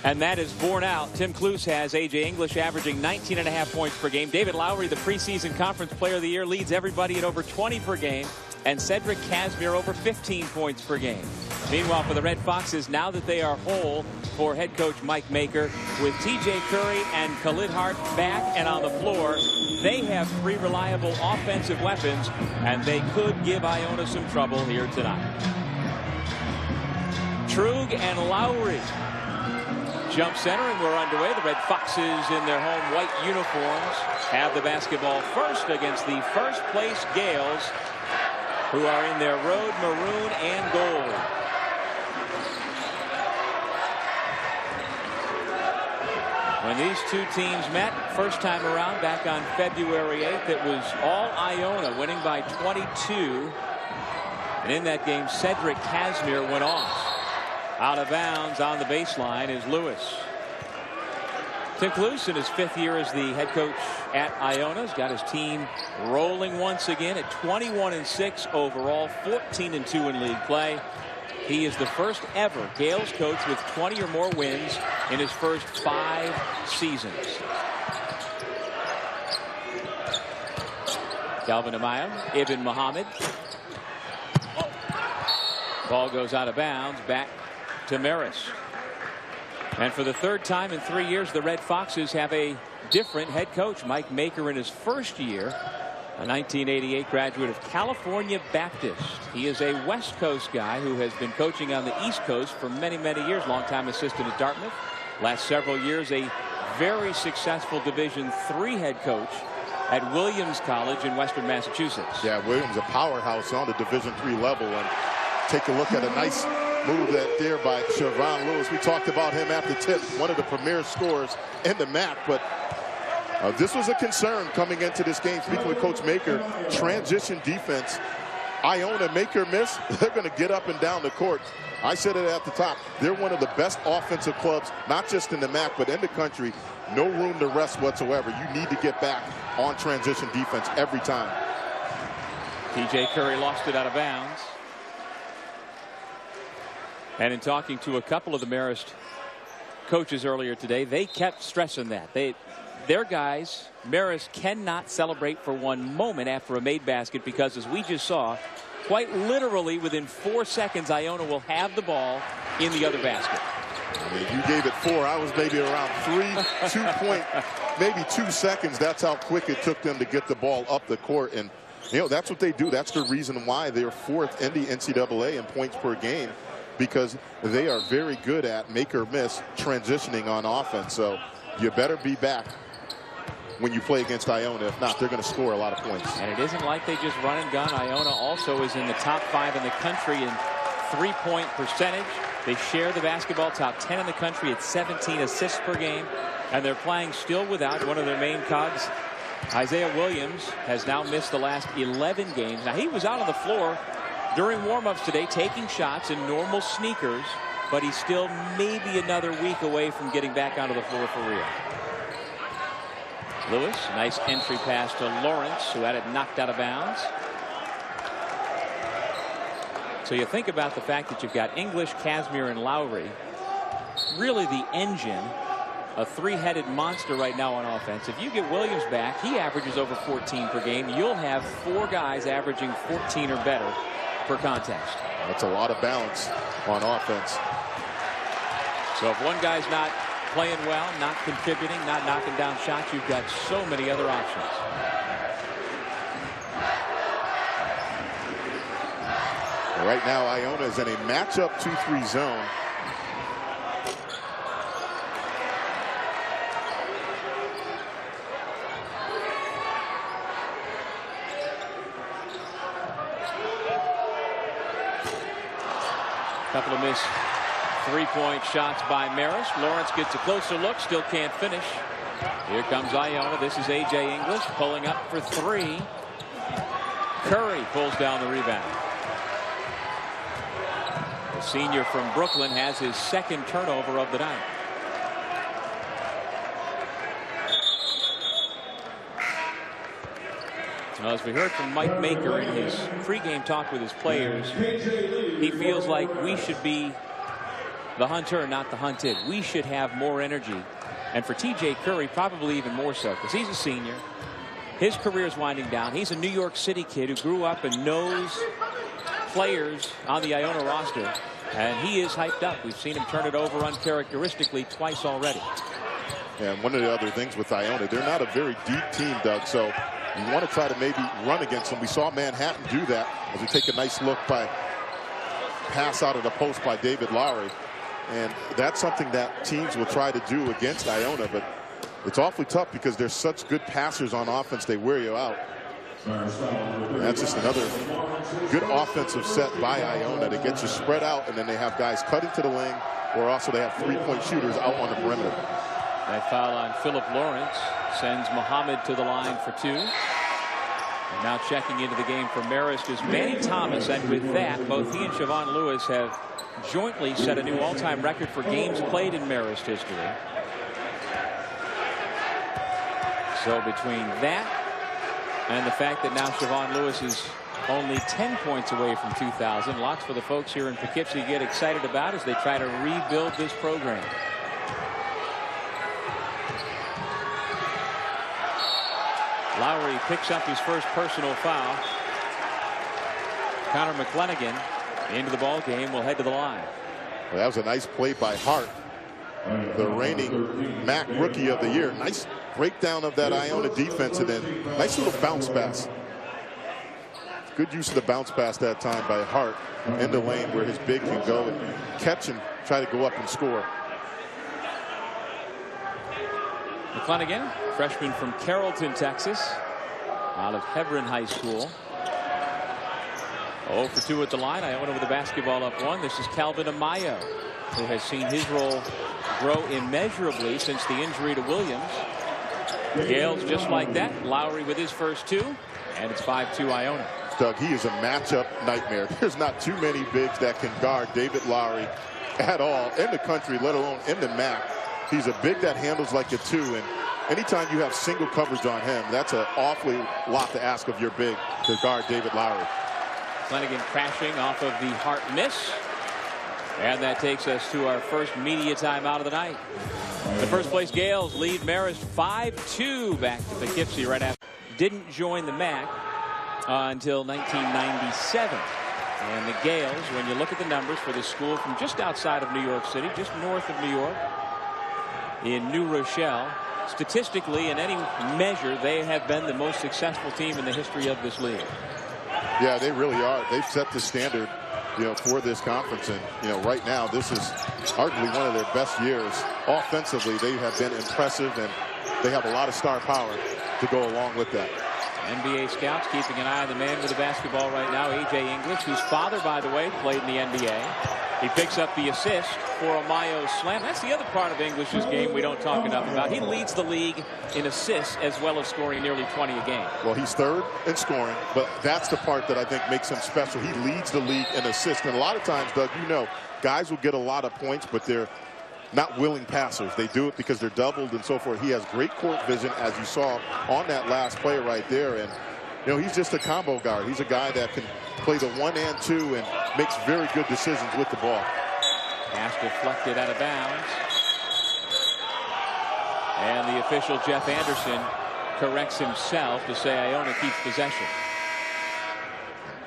And that is borne out. Tim Kluse has A.J. English averaging 19.5 points per game. David Lowry, the preseason conference player of the year, leads everybody at over 20 per game. And Cedric Casimir over 15 points per game. Meanwhile, for the Red Foxes, now that they are whole for head coach Mike Maker, with T.J. Curry and Khalid Hart back and on the floor, they have 3 reliable offensive weapons, and they could give Iona some trouble here tonight. Trug and Lowry jump center, and we're underway. The Red Foxes in their home white uniforms have the basketball first against the first place Gales, who are in their road maroon and gold. When these two teams met first time around back on February 8th, it was all Iona winning by 22. And in that game, Cedric Casimir went off. Out of bounds on the baseline is Lewis. Tim Kluse, in his 5th year as the head coach at Iona, has got his team rolling once again at 21-6 overall, 14-2 in league play. He is the first ever Gales coach with 20 or more wins in his first 5 seasons. Calvin Amaya, Ibn Muhammad. Ball goes out of bounds, back to Marist. And for the 3rd time in 3 years, the Red Foxes have a different head coach. Mike Maker, in his first year, a 1988 graduate of California Baptist. He is a West Coast guy who has been coaching on the East Coast for many, many years. Longtime assistant at Dartmouth. Last several years, a very successful Division III head coach at Williams College in Western Massachusetts. Yeah, Williams, a powerhouse on the Division III level. And take a look at a nice move there by Siobhan Lewis. We talked about him at the tip, one of the premier scorers in the MAC, but this was a concern coming into this game. Speaking with Coach Maker, transition defense. Iona, make or miss, they're going to get up and down the court. I said it at the top. They're one of the best offensive clubs, not just in the MAC, but in the country. No room to rest whatsoever. You need to get back on transition defense every time. T.J. Curry lost it out of bounds. And in talking to a couple of the Marist coaches earlier today, they kept stressing that. Their guys, Marist, cannot celebrate for one moment after a made basket because, as we just saw, quite literally within 4 seconds, Iona will have the ball in the other basket. I mean, you gave it 4. I was maybe around 2 seconds. That's how quick it took them to get the ball up the court. And, you know, that's what they do. That's the reason why they're 4th in the NCAA in points per game, because they are very good at make or miss transitioning on offense. So you better be back when you play against Iona. If not, they're going to score a lot of points. And it isn't like they just run and gun. Iona also is in the top 5 in the country in 3-point percentage. They share the basketball top 10 in the country at 17 assists per game. And they're playing still without one of their main cogs. Isaiah Williams has now missed the last 11 games. Now, he was out on the floor during warm-ups today, taking shots in normal sneakers, but he's still maybe another week away from getting back onto the floor for real. Lewis, nice entry pass to Lawrence, who had it knocked out of bounds. So you think about the fact that you've got English, Casimir, and Lowry, really the engine, a 3-headed monster right now on offense. If you get Williams back, he averages over 14 per game. You'll have 4 guys averaging 14 or better per contest. That's a lot of balance on offense. So if one guy's not playing well, not contributing, not knocking down shots, you've got so many other options. Right now, Iona is in a matchup 2-3 zone. Couple of missed 3-point shots by Marist. Lawrence gets a closer look, still can't finish. Here comes Iona. This is A.J. English pulling up for 3. Curry pulls down the rebound. The senior from Brooklyn has his 2nd turnover of the night. Now, as we heard from Mike Maker in his pregame talk with his players, he feels like we should be the hunter, not the hunted. We should have more energy. And for TJ Curry, probably even more so, because he's a senior. His career is winding down. He's a New York City kid who grew up and knows players on the Iona roster. And he is hyped up. We've seen him turn it over uncharacteristically twice already. And one of the other things with Iona, they're not a very deep team, Doug. So you want to try to maybe run against them. We saw Manhattan do that as we take a nice look by pass out of the post by David Lowry. And that's something that teams will try to do against Iona. But it's awfully tough because they're such good passers on offense. They wear you out. And that's just another good offensive set by Iona to get you spread out. And then they have guys cutting to the wing, or also they have three-point shooters out on the perimeter. That foul on Philip Lawrence sends Muhammad to the line for 2. And now checking into the game for Marist is Manny Thomas. And with that, both he and Siobhan Lewis have jointly set a new all-time record for games played in Marist history. So between that and the fact that now Siobhan Lewis is only 10 points away from 2,000, lots for the folks here in Poughkeepsie to get excited about as they try to rebuild this program. Lowry picks up his first personal foul. Connor McClanagan into the ball game will head to the line. Well, that was a nice play by Hart, the reigning MAC Rookie of the Year. Nice breakdown of that Iona defense, and then nice little bounce pass. Good use of the bounce pass that time by Hart in the lane where his big can go and catch and try to go up and score. McClanagan, freshman from Carrollton, Texas, out of Hebron High School. 0 for 2 at the line. Iona with the basketball up 1. This is Calvin Amayo, who has seen his role grow immeasurably since the injury to Williams. Gales just like that. Lowry with his first 2, and it's 5-2 Iona. Doug, he is a matchup nightmare. There's not too many bigs that can guard David Lowry at all in the country, let alone in the MAC. He's a big that handles like a 2, and anytime you have single coverage on him, that's an awfully lot to ask of your big to guard David Lowry. Flanagan crashing off of the Hart miss. And that takes us to our first media timeout of the night. The first place Gales lead Marist 5-2 back to Poughkeepsie right after. Didn't join the MAC until 1997. And the Gales, when you look at the numbers for this school from just outside of New York City, just north of New York, in New Rochelle, statistically in any measure, they have been the most successful team in the history of this league. Yeah, they really are. They've set the standard, for this conference, and right now this is arguably one of their best years. Offensively, they have been impressive, and they have a lot of star power to go along with that. NBA scouts keeping an eye on the man with the basketball right now, A.J. English, whose father, by the way, played in the NBA. He picks up the assist for Amayo's slam. That's the other part of English's game we don't talk enough about. He leads the league in assists as well as scoring nearly 20 a game. Well, he's third in scoring, but that's the part that I think makes him special. He leads the league in assists. And a lot of times, Doug, guys will get a lot of points, but they're not willing passers. They do it because they're doubled and so forth. He has great court vision, as you saw on that last play right there. And, he's just a combo guard. He's a guy that can play the 1 and 2 and makes very good decisions with the ball. Pass deflected out of bounds. And the official, Jeff Anderson, corrects himself to say Iona keeps possession.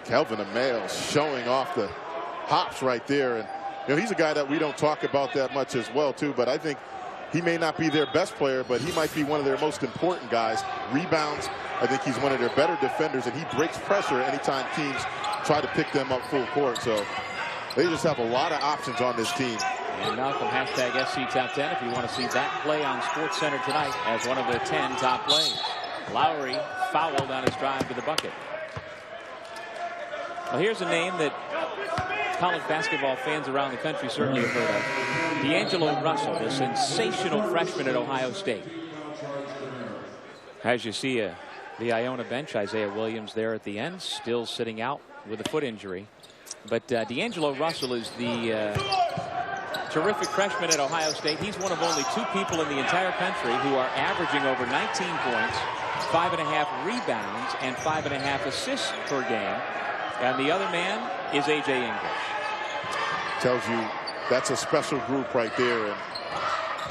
Calvin Amayo showing off the hops right there. And, he's a guy that we don't talk about that much as well, too. But I think he may not be their best player, but he might be one of their most important guys. Rebounds, I think he's one of their better defenders, and he breaks pressure anytime teams try to pick them up full court. So they just have a lot of options on this team. And Malcolm, hashtag SC Top 10 if you want to see that play on SportsCenter tonight as one of the 10 top plays. Lowry fouled on his drive to the bucket. Well, here's a name that college basketball fans around the country certainly have heard of. D'Angelo Russell, the sensational freshman at Ohio State. As you see the Iona bench, Isaiah Williams there at the end, still sitting out with a foot injury. But D'Angelo Russell is the terrific freshman at Ohio State. He's one of only 2 people in the entire country who are averaging over 19 points, 5.5 rebounds, and 5.5 assists per game. And the other man is A.J. English. Tells you That's a special group right there.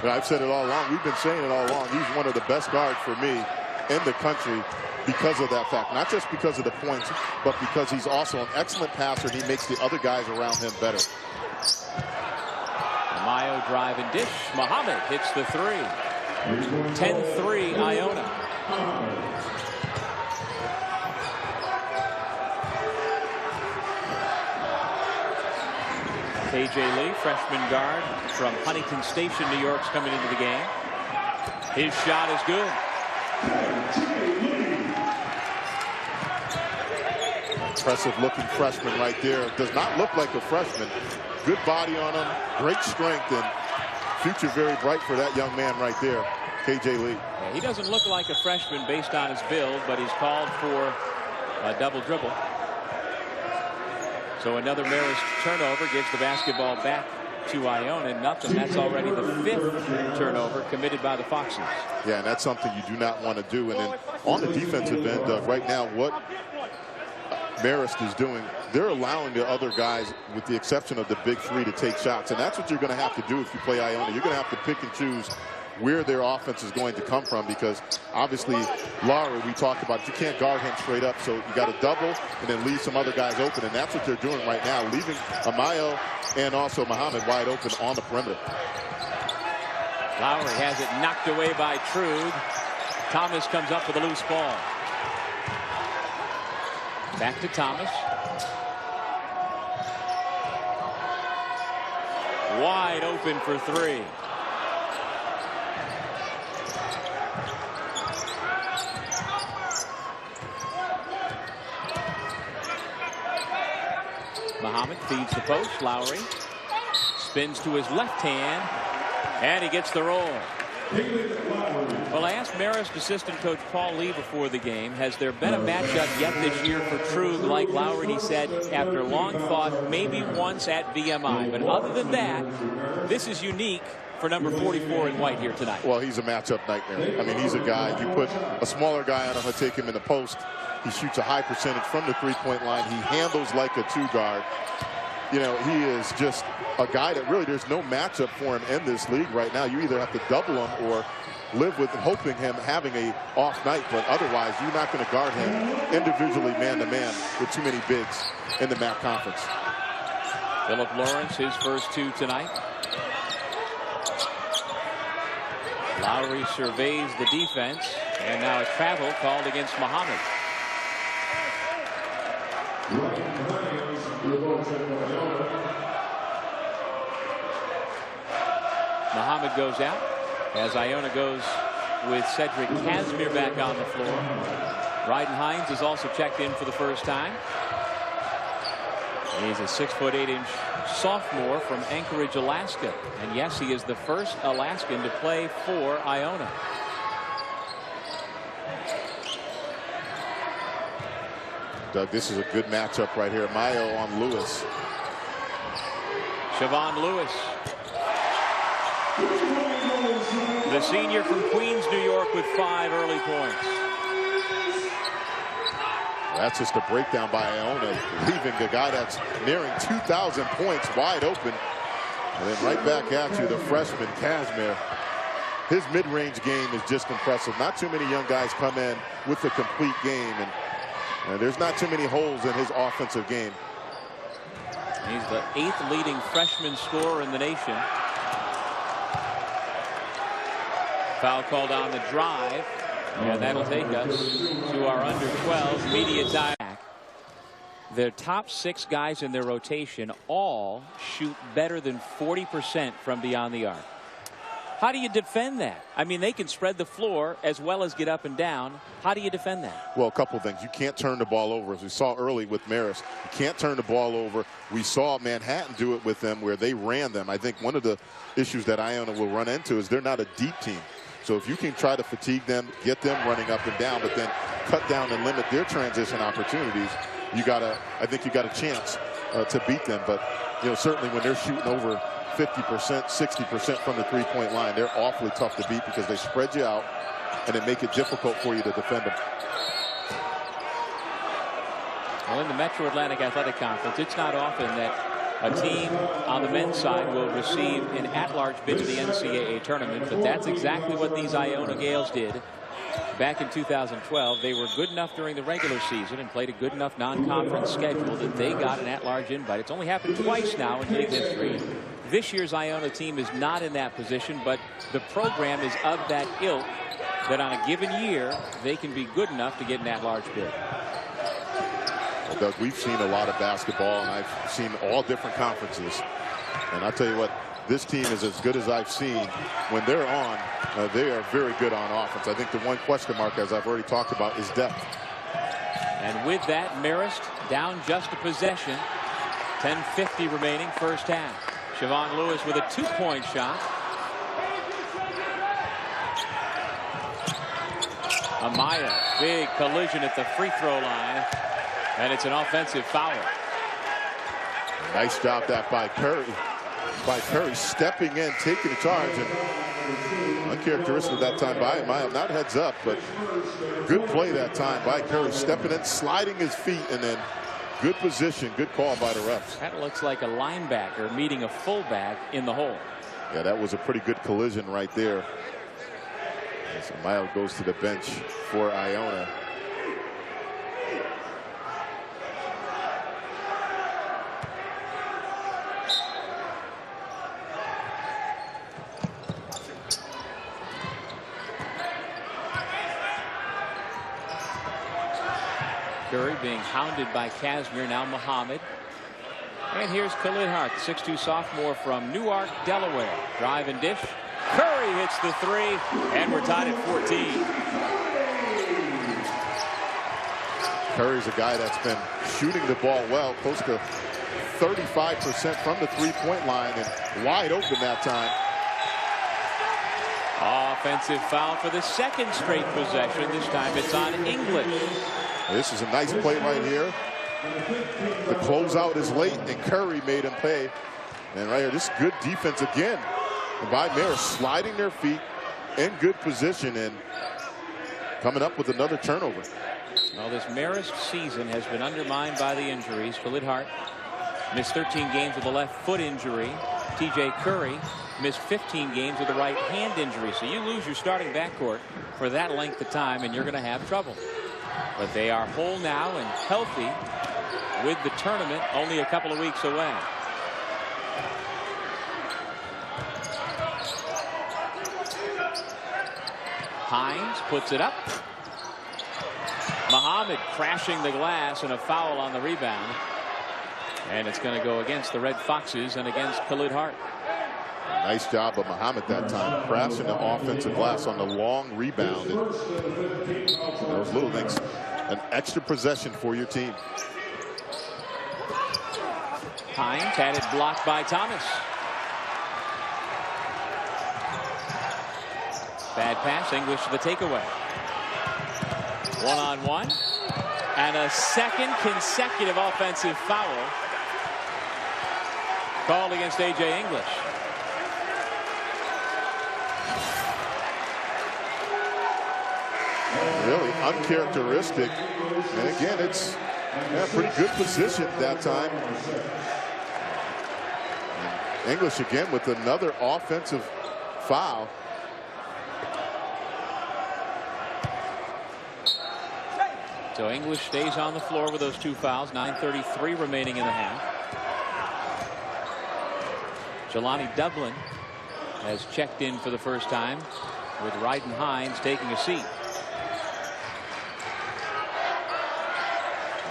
And I've said it all along. We've been saying it all along. He's one of the best guards for me in the country because of that fact. Not just because of the points, but because he's also an excellent passer, and he makes the other guys around him better. Mayo drive and dish. Muhammad hits the three. 10-3 Iona. KJ Lee, freshman guard from Huntington Station, New York's coming into the game. His shot is good. Impressive looking freshman right there. Does not look like a freshman. Good body on him, great strength, and future very bright for that young man right there, KJ Lee. Yeah, he doesn't look like a freshman based on his build, but he's called for a double dribble. So another Marist turnover gives the basketball back to Iona. Nothing. That's already the 5th turnover committed by the Foxes. Yeah, and that's something you do not want to do. And then on the defensive end, right now, what Marist is doing, they're allowing the other guys, with the exception of the big three, to take shots. And that's what you're going to have to do if you play Iona. You're going to have to pick and choose where their offense is going to come from, because obviously Lowry, we talked about, you can't guard him straight up, so you got to double and then leave some other guys open, and that's what they're doing right now, leaving Mayo and also Muhammad wide open on the perimeter. Lowry has it knocked away by Trude. Thomas comes up with a loose ball. Back to Thomas. Wide open for three. Muhammad feeds the post. Lowry spins to his left hand, and he gets the roll. Well, I asked Marist assistant coach Paul Lee before the game, has there been a matchup yet this year for Trude like Lowry? He said, after long thought, maybe once at VMI. But other than that, this is unique for number 44 in white here tonight. Well, he's a matchup nightmare. I mean, he's a guy, you put a smaller guy on him, take him in the post. He shoots a high percentage from the three-point line. He handles like a two guard. You know, he is just a guy that really, there's no matchup for him in this league right now. You either have to double him or live with hoping him having a off night, but otherwise you're not going to guard him individually man-to-man with too many bigs in the MAC conference. Philip Lawrence, his first two tonight. Lowry surveys the defense, and now a travel called against Muhammad. Muhammad goes out as Iona goes with Cedric Casimir back on the floor. Ryden Hines is also checked in for the first time. He's a 6'8" sophomore from Anchorage, Alaska. And yes, he is the first Alaskan to play for Iona. Doug, this is a good matchup right here. Mayo on Lewis. Siobhan Lewis, the senior from Queens, New York, with 5 early points. That's just a breakdown by Iona, leaving a guy that's nearing 2,000 points wide open. And then right back at you, the freshman Casimir. His mid-range game is just impressive. Not too many young guys come in with a complete game, and there's not too many holes in his offensive game. He's the 8th leading freshman scorer in the nation. Foul called on the drive, and that'll take us to our under 12 media time. Their top 6 guys in their rotation all shoot better than 40% from beyond the arc. How do you defend that? I mean, they can spread the floor as well as get up and down. How do you defend that? Well, a couple of things. You can't turn the ball over, as we saw early with Marist. You can't turn the ball over. We saw Manhattan do it with them where they ran them. I think one of the issues that Iona will run into is they're not a deep team. So if you can try to fatigue them, get them running up and down, but then cut down and limit their transition opportunities, I think you got a chance to beat them. But, you know, certainly when they're shooting over 50%, 60% from the three-point line, they're awfully tough to beat because they spread you out and they make it difficult for you to defend them. Well, in the Metro Atlantic Athletic Conference, it's not often that A team on the men's side will receive an at-large bid to the NCAA tournament, but that's exactly what these Iona Gales did back in 2012. They were good enough during the regular season and played a good enough non-conference schedule that they got an at-large invite. It's only happened twice now in league history. This year's Iona team is not in that position, but the program is of that ilk that on a given year they can be good enough to get an at-large bid. Well, Doug, we've seen a lot of basketball, and I've seen all different conferences. And I'll tell you what, this team is as good as I've seen. When they're on, they are very good on offense. I think the one question mark, as I've already talked about, is depth. And with that, Marist down just a possession. 10:50 remaining first half. Siobhan Lewis with a 2-point shot. Amaya, big collision at the free throw line. And it's an offensive foul. Nice job that by Curry. Stepping in, taking charge, and uncharacteristic that time by Amaya. Not heads up, but good play that time by Curry. Stepping in, sliding his feet, and then good position, good call by the refs. That looks like a linebacker meeting a fullback in the hole. Yeah, that was a pretty good collision right there. As Amaya goes to the bench for Iona. Curry being hounded by Casimir, now Muhammad. And here's Khalid Hart, the 6'2 sophomore from Newark, Delaware. Drive and dish. Curry hits the three, and we're tied at 14. Curry's a guy that's been shooting the ball well, close to 35% from the three-point line, and wide open that time. Offensive foul for the second straight possession. This time it's on English. This is a nice play right here. The closeout is late, and Curry made him pay. And right here, this is good defense again by Marist, sliding their feet in good position and coming up with another turnover. Well, this Marist season has been undermined by the injuries. Khalid Hart missed 13 games with a left foot injury. TJ Curry missed 15 games with a right hand injury. So you lose your starting backcourt for that length of time, and you're going to have trouble. But they are whole now and healthy with the tournament only a couple of weeks away. Hines puts it up. Muhammad crashing the glass, and a foul on the rebound. And it's going to go against the Red Foxes and against Khalid Hart. Nice job of Muhammad that time, crashing the offensive glass on the long rebound. And those little things, an extra possession for your team. Hines had it blocked by Thomas. Bad pass, English to the takeaway. 1-on-1. And a second consecutive offensive foul called against A.J. English. Really uncharacteristic. And again, it's a pretty good position that time. And English again with another offensive foul. So English stays on the floor with those two fouls. 9:33 remaining in the half. Jelani Dublin has checked in for the first time, with Ryden Hines taking a seat.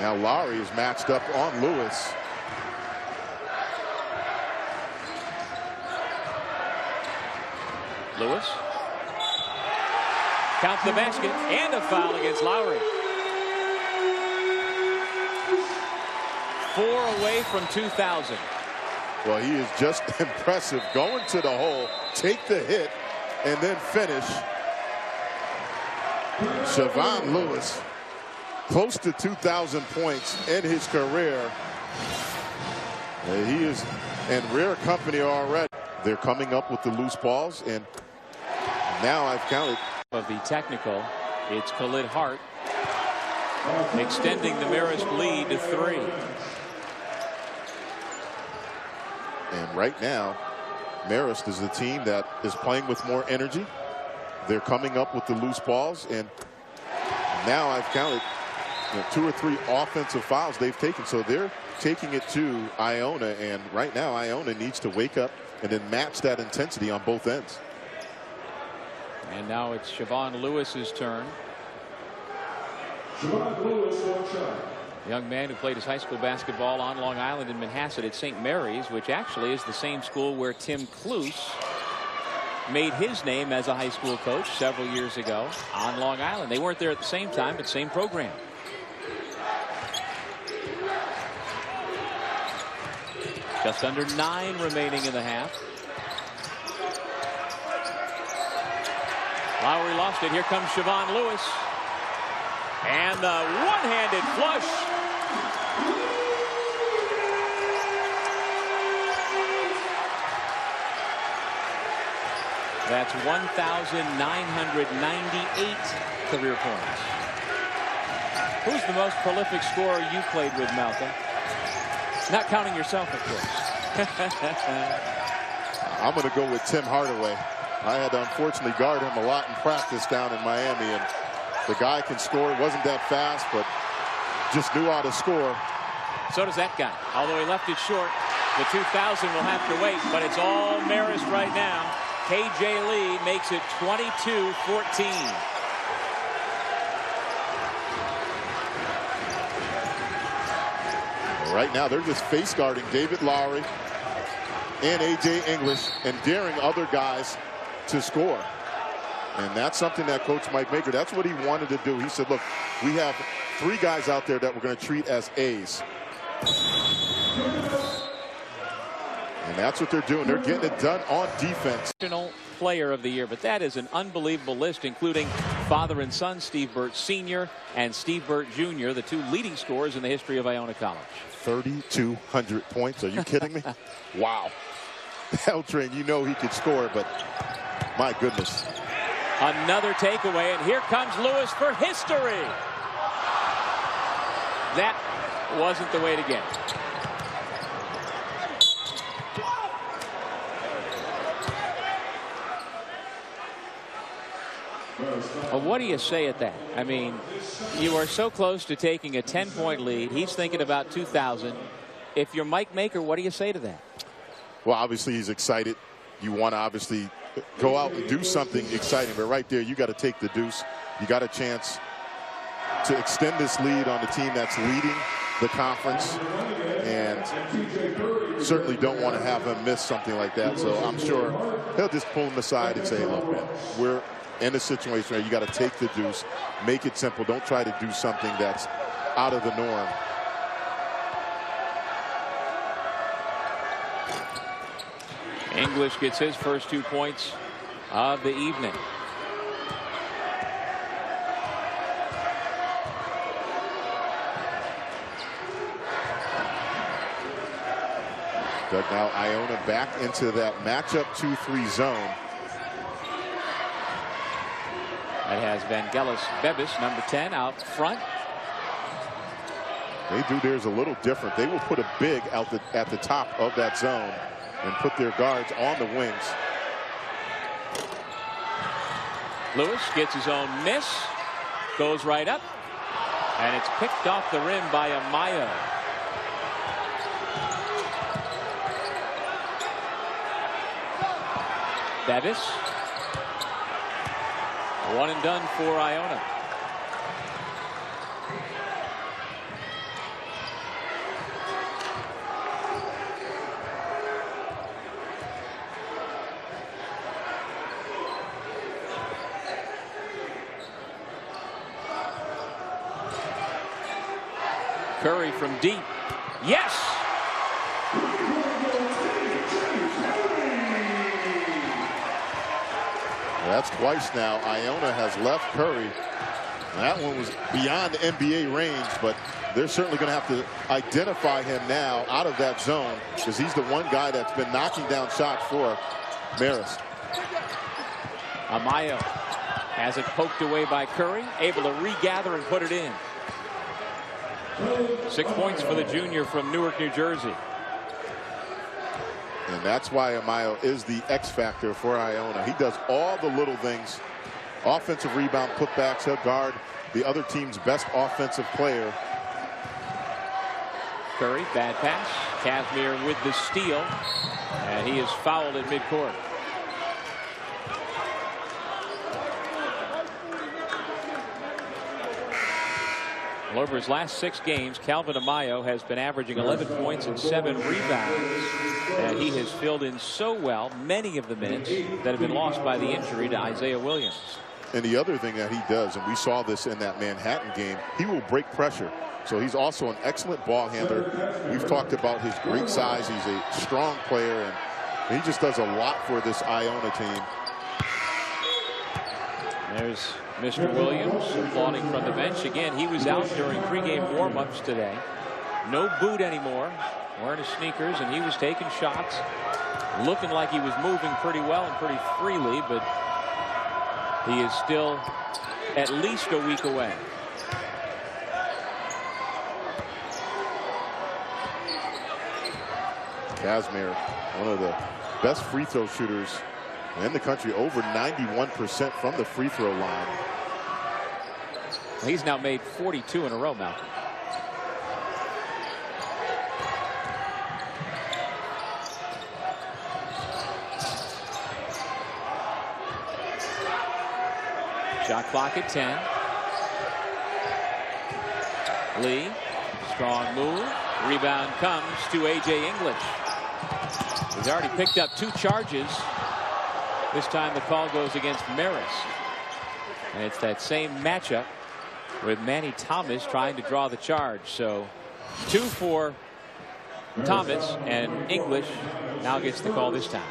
Now Lowry is matched up on Lewis. Lewis counts the basket, and a foul against Lowry. 4 away from 2,000. Well, he is just impressive, going to the hole, take the hit, and then finish. Siobhan Lewis, close to 2,000 points in his career. He is in rare company already. They're coming up with the loose balls, and now I've counted. Of the technical, it's Khalid Hart extending the Marist lead to 3. And right now, Marist is the team that is playing with more energy. They're coming up with the loose balls, and now I've counted 2 or 3 offensive fouls they've taken. So they're taking it to Iona, and right now Iona needs to wake up and then match that intensity on both ends. And now it's Siobhan Lewis's turn. A young man who played his high school basketball on Long Island in Manhasset at St. Mary's, which actually is the same school where Tim Kloos made his name as a high school coach several years ago on Long Island. They weren't there at the same time, but same program. Just under 9 remaining in the half. Lowry lost it. Here comes Siobhan Lewis. And the one-handed flush. That's 1,998 career points. Who's the most prolific scorer you played with, Malcolm? Not counting yourself, of course. I'm going to go with Tim Hardaway. I had to unfortunately guard him a lot in practice down in Miami, and the guy can score. Wasn't that fast, but just knew how to score. So does that guy. Although he left it short, the 2,000 will have to wait, but it's all Marist right now. KJ Lee makes it 22-14. Right now, they're just face guarding David Lowry and A.J. English and daring other guys to score. And that's something that Coach Mike Maker, that's what he wanted to do. He said, look, we have 3 guys out there that we're going to treat as A's. And that's what they're doing. They're getting it done on defense. Player of the year, but that is an unbelievable list, including father and son Steve Burt Sr. and Steve Burt Jr., the 2 leading scorers in the history of Iona College. 3,200 points. Are you kidding me? Wow. L-Train, you know he could score, but my goodness. Another takeaway, and here comes Lewis for history. That wasn't the way to get it. Well, what do you say at that? I mean, you are so close to taking a 10-point lead. He's thinking about 2,000. If you're Mike Maker, what do you say to that? Well, obviously he's excited. You want to obviously go out and do something exciting, but right there you got to take the deuce. You got a chance to extend this lead on the team that's leading the conference, and certainly don't want to have him miss something like that. So I'm sure he'll just pull him aside and say, look, man, we're in a situation where you got to take the deuce, make it simple. Don't try to do something that's out of the norm. English gets his first 2 points of the evening. Doug, now Iona back into that matchup 2-3 zone. That has Vangelis Bebis, number 10, out front. They do theirs a little different. They will put a big out at the top of that zone and put their guards on the wings. Lewis gets his own miss, goes right up, and it's picked off the rim by Amaya. Bebis. One and done for Iona. Curry from deep. Yes! That's twice now. Iona has left Curry. That one was beyond NBA range, but they're certainly going to have to identify him now out of that zone, because he's the one guy that's been knocking down shots for Marist. Amaya has it poked away by Curry, able to regather and put it in. 6 points for the junior from Newark, New Jersey. And that's why Amayo is the X factor for Iona. He does all the little things. Offensive rebound, putbacks, he'll guard the other team's best offensive player. Curry, bad pass. Casimir with the steal. And he is fouled at midcourt. Well, over his last 6 games, Calvin Amayo has been averaging 11 points and 7 rebounds. And he has filled in so well many of the minutes that have been lost by the injury to Isaiah Williams. And the other thing that he does, and we saw this in that Manhattan game, he will break pressure. So he's also an excellent ball handler. We've talked about his great size. He's a strong player, and he just does a lot for this Iona team. There's Mr. Williams applauding from the bench. Again, he was out during pregame warm-ups today. No boot anymore. Wearing his sneakers, and he was taking shots. Looking like he was moving pretty well and pretty freely, but he is still at least a week away. Casimir, one of the best free throw shooters in the country, over 91% from the free throw line. He's now made 42 in a row, Malcolm. Shot clock at 10. Lee, strong move. Rebound comes to A.J. English. He's already picked up 2 charges. This time the call goes against Marist. And it's that same matchup with Manny Thomas trying to draw the charge. So 2 for Thomas, and English now gets the call this time.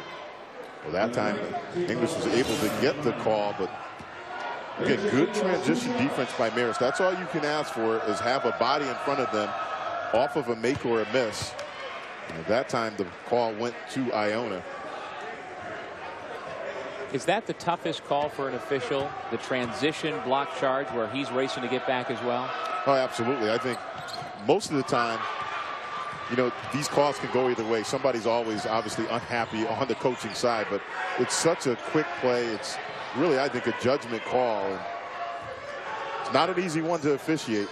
Well, that time English was able to get the call, but again, good transition defense by Marist. That's all you can ask for, is have a body in front of them off of a make or a miss. And at that time, the call went to Iona. Is that the toughest call for an official, the transition block charge where he's racing to get back as well? Oh, absolutely. I think most of the time, you know, these calls can go either way. Somebody's always obviously unhappy on the coaching side, but it's such a quick play. It's really, I think, a judgment call. And it's not an easy one to officiate.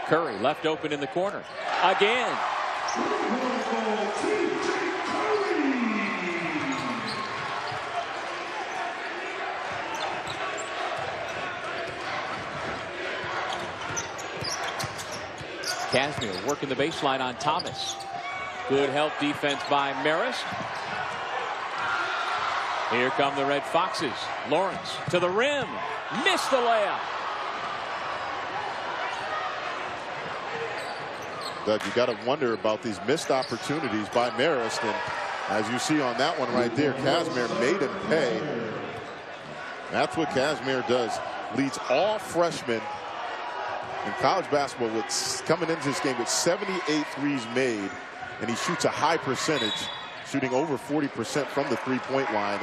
Curry left open in the corner again. Casimir working the baseline on Thomas. Good help defense by Marist. Here come the Red Foxes. Lawrence to the rim. Missed the layup. Doug, you got to wonder about these missed opportunities by Marist. And as you see on that one right there, Casimir made him pay. That's what Casimir does. Leads all freshmen in college basketball with coming into this game with 78 threes made, and he shoots a high percentage, shooting over 40% from the three-point line.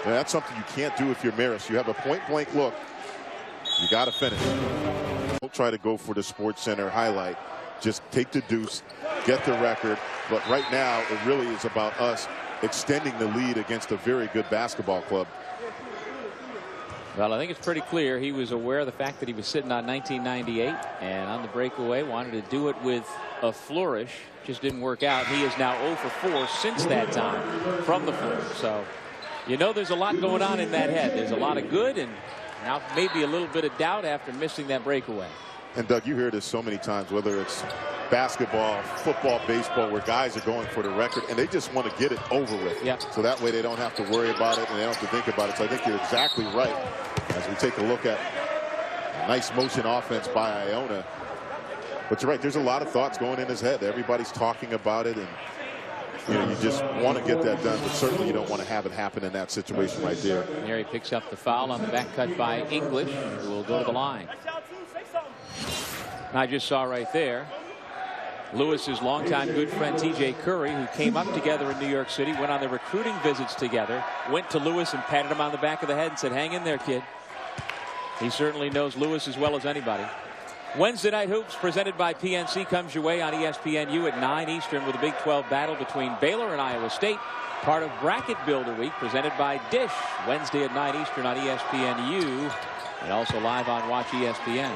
And that's something you can't do if you're Marist. You have a point-blank look. You got to finish. Don't try to go for the Sports Center highlight. Just take the deuce, get the record. But right now, it really is about us extending the lead against a very good basketball club. Well, I think it's pretty clear he was aware of the fact that he was sitting on 1998, and on the breakaway wanted to do it with a flourish. Just didn't work out. He is now 0 for 4 since that time from the floor. So, you know, there's a lot going on in that head. There's a lot of good, and now maybe a little bit of doubt after missing that breakaway. And Doug, you hear this so many times, whether it's basketball, football, baseball, where guys are going for the record and they just want to get it over with. Yep. So that way they don't have to worry about it and they don't have to think about it. So I think you're exactly right as we take a look at a nice motion offense by Iona. But you're right, there's a lot of thoughts going in his head. Everybody's talking about it, and you know, you just want to get that done, but certainly you don't want to have it happen in that situation right there. There he picks up the foul on the back cut by English, who will go to the line. I just saw right there Lewis's longtime good friend T.J. Curry, who came up together in New York City, went on their recruiting visits together, went to Lewis and patted him on the back of the head and said, "Hang in there, kid." He certainly knows Lewis as well as anybody. Wednesday Night Hoops presented by PNC comes your way on ESPNU at 9 Eastern with a Big 12 battle between Baylor and Iowa State. Part of Bracket Builder Week presented by Dish. Wednesday at 9 Eastern on ESPNU and also live on Watch ESPN.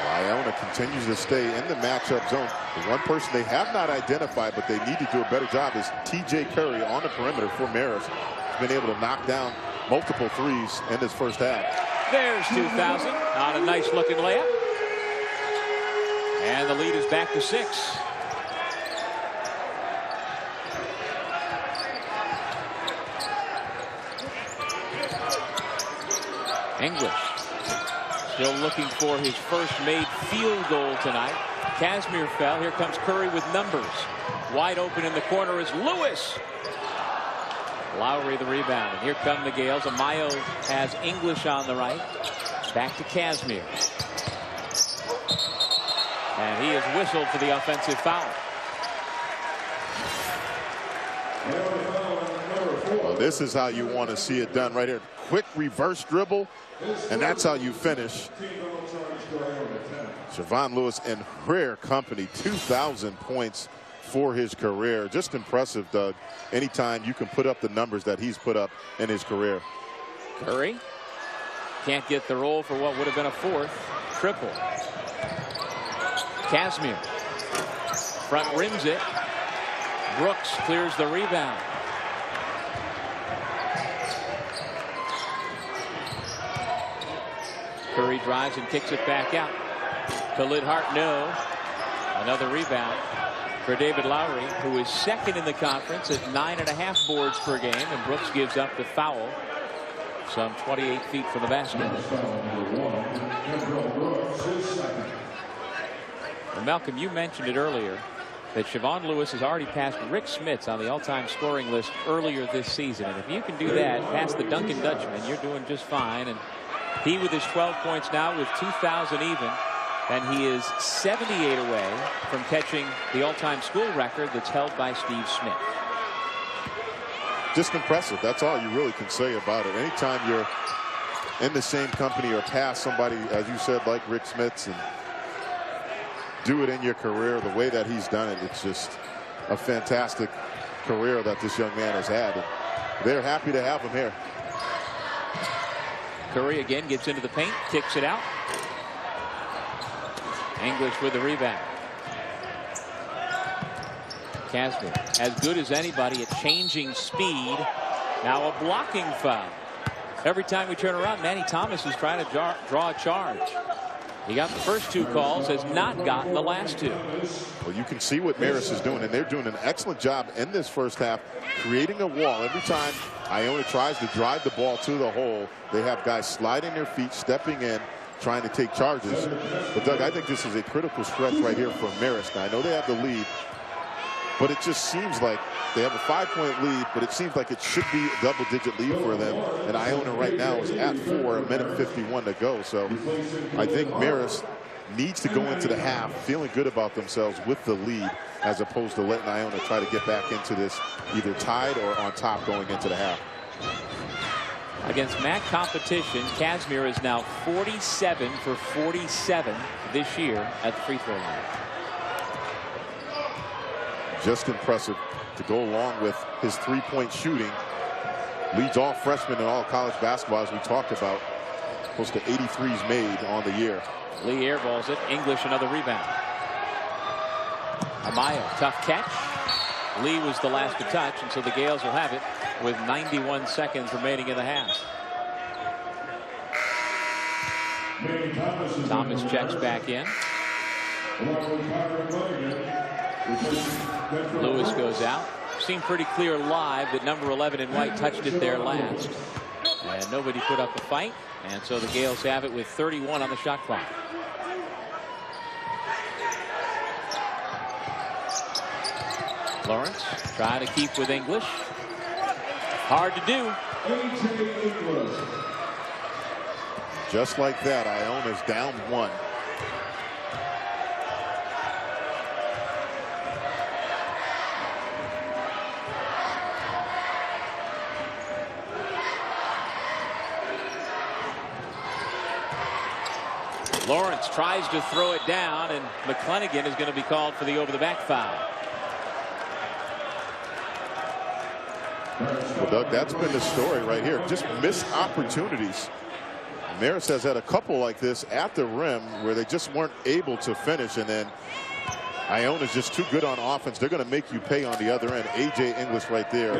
Iona continues to stay in the matchup zone. The one person they have not identified, but they need to do a better job, is T.J. Curry on the perimeter for Marist. He's been able to knock down multiple threes in this first half. There's 2,000 on a nice looking layup. And the lead is back to 6. English still looking for his first made field goal tonight. Casimir fell. Here comes Curry with numbers. Wide open in the corner is Lewis. Lowry the rebound. And here come the Gales. Amayo has English on the right. Back to Casimir. And he is whistled for the offensive foul. Well, this is how you want to see it done right here. Quick reverse dribble, and that's how you finish. Siobhan Lewis in rare company, 2,000 points for his career. Just impressive, Doug. Anytime you can put up the numbers that he's put up in his career. Curry can't get the roll for what would have been a fourth triple. Casimir front rims it. Brooks clears the rebound. Curry drives and kicks it back out. Khalid Hart, no. Another rebound for David Lowry, who is second in the conference at 9.5 boards per game, and Brooks gives up the foul some 28 feet from the basket. Well, Malcolm, you mentioned it earlier that Siobhan Lewis has already passed Rick Smits on the all-time scoring list earlier this season, and if you can do that past the Duncan Dutchman, you're doing just fine. And he with his 12 points now with 2,000 even, and he is 78 away from catching the all-time school record that's held by Steve Smith. Just impressive. That's all you really can say about it. Anytime you're in the same company or past somebody, as you said, like Rick Smits, and do it in your career the way that he's done it, it's just a fantastic career that this young man has had. And they're happy to have him here. Curry again gets into the paint, kicks it out. English with the rebound. Casimir as good as anybody at changing speed. Now a blocking foul. Every time we turn around, Manny Thomas is trying to draw a charge. He got the first 2 calls, has not gotten the last 2. Well, you can see what Marist is doing, and they're doing an excellent job in this first half, creating a wall. Every time Iona tries to drive the ball to the hole, they have guys sliding their feet, stepping in, trying to take charges. But, Doug, I think this is a critical stretch right here for Marist. Now, I know they have the lead, but it just seems like they have a 5-point lead, but it seems like it should be a double-digit lead for them. And Iona right now is at 4, a minute 51 to go. So I think Marist needs to go into the half feeling good about themselves with the lead, as opposed to letting Iona try to get back into this either tied or on top going into the half. Against MAC competition, Casimir is now 47 for 47 this year at the free throw line. Just impressive to go along with his 3-point shooting. Leads all freshmen in all college basketball, as we talked about. Close to 83s made on the year. Lee airballs it. English another rebound. Amayo, tough catch. Lee was the last to touch, and so the Gales will have it with 91 seconds remaining in the half. Thomas checks back in. Lewis goes out. Seemed pretty clear live that number 11 in white touched it there last. And nobody put up a fight. And so the Gales have it with 31 on the shot clock. Lawrence trying to keep with English. Hard to do. Just like that, Iona's down 1. Lawrence tries to throw it down, and McClenaghan is going to be called for the over-the-back foul. Well, Doug, that's been the story right here. Just missed opportunities. Marist has had a couple like this at the rim where they just weren't able to finish, and then Iona's just too good on offense. They're going to make you pay on the other end. A.J. English right there.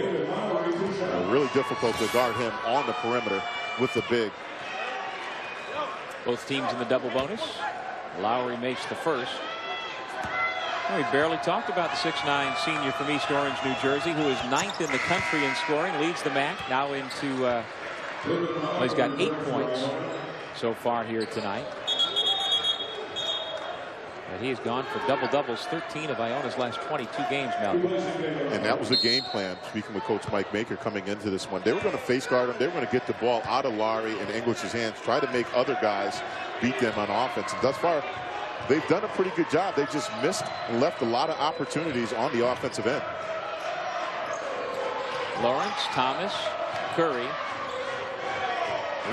Really difficult to guard him on the perimeter with the big. Both teams in the double bonus. Lowry makes the first. Well, we barely talked about the 6'9" senior from East Orange, New Jersey, who is 9th in the country in scoring, leads the MAC now into well, he's got 8 points so far here tonight. And he has gone for double-doubles 13 of Iona's last 22 games, Malcolm. And that was a game plan, speaking with Coach Mike Maker coming into this one. They were going to face guard him. They were going to get the ball out of Lowry and English's hands, try to make other guys beat them on offense. And thus far, they've done a pretty good job. They just missed and left a lot of opportunities on the offensive end. Lawrence, Thomas, Curry,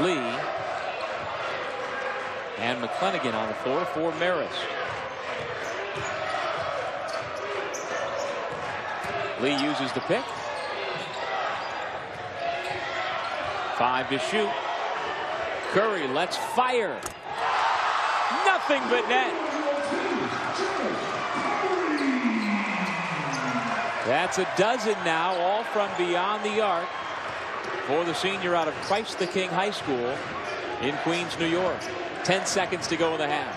Lee, and McClenaghan on the floor for Marist. Lee uses the pick. 5 to shoot. Curry lets fire. Nothing but net. That's a dozen now, all from beyond the arc for the senior out of Christ the King High School in Queens, New York. 10 seconds to go in the half.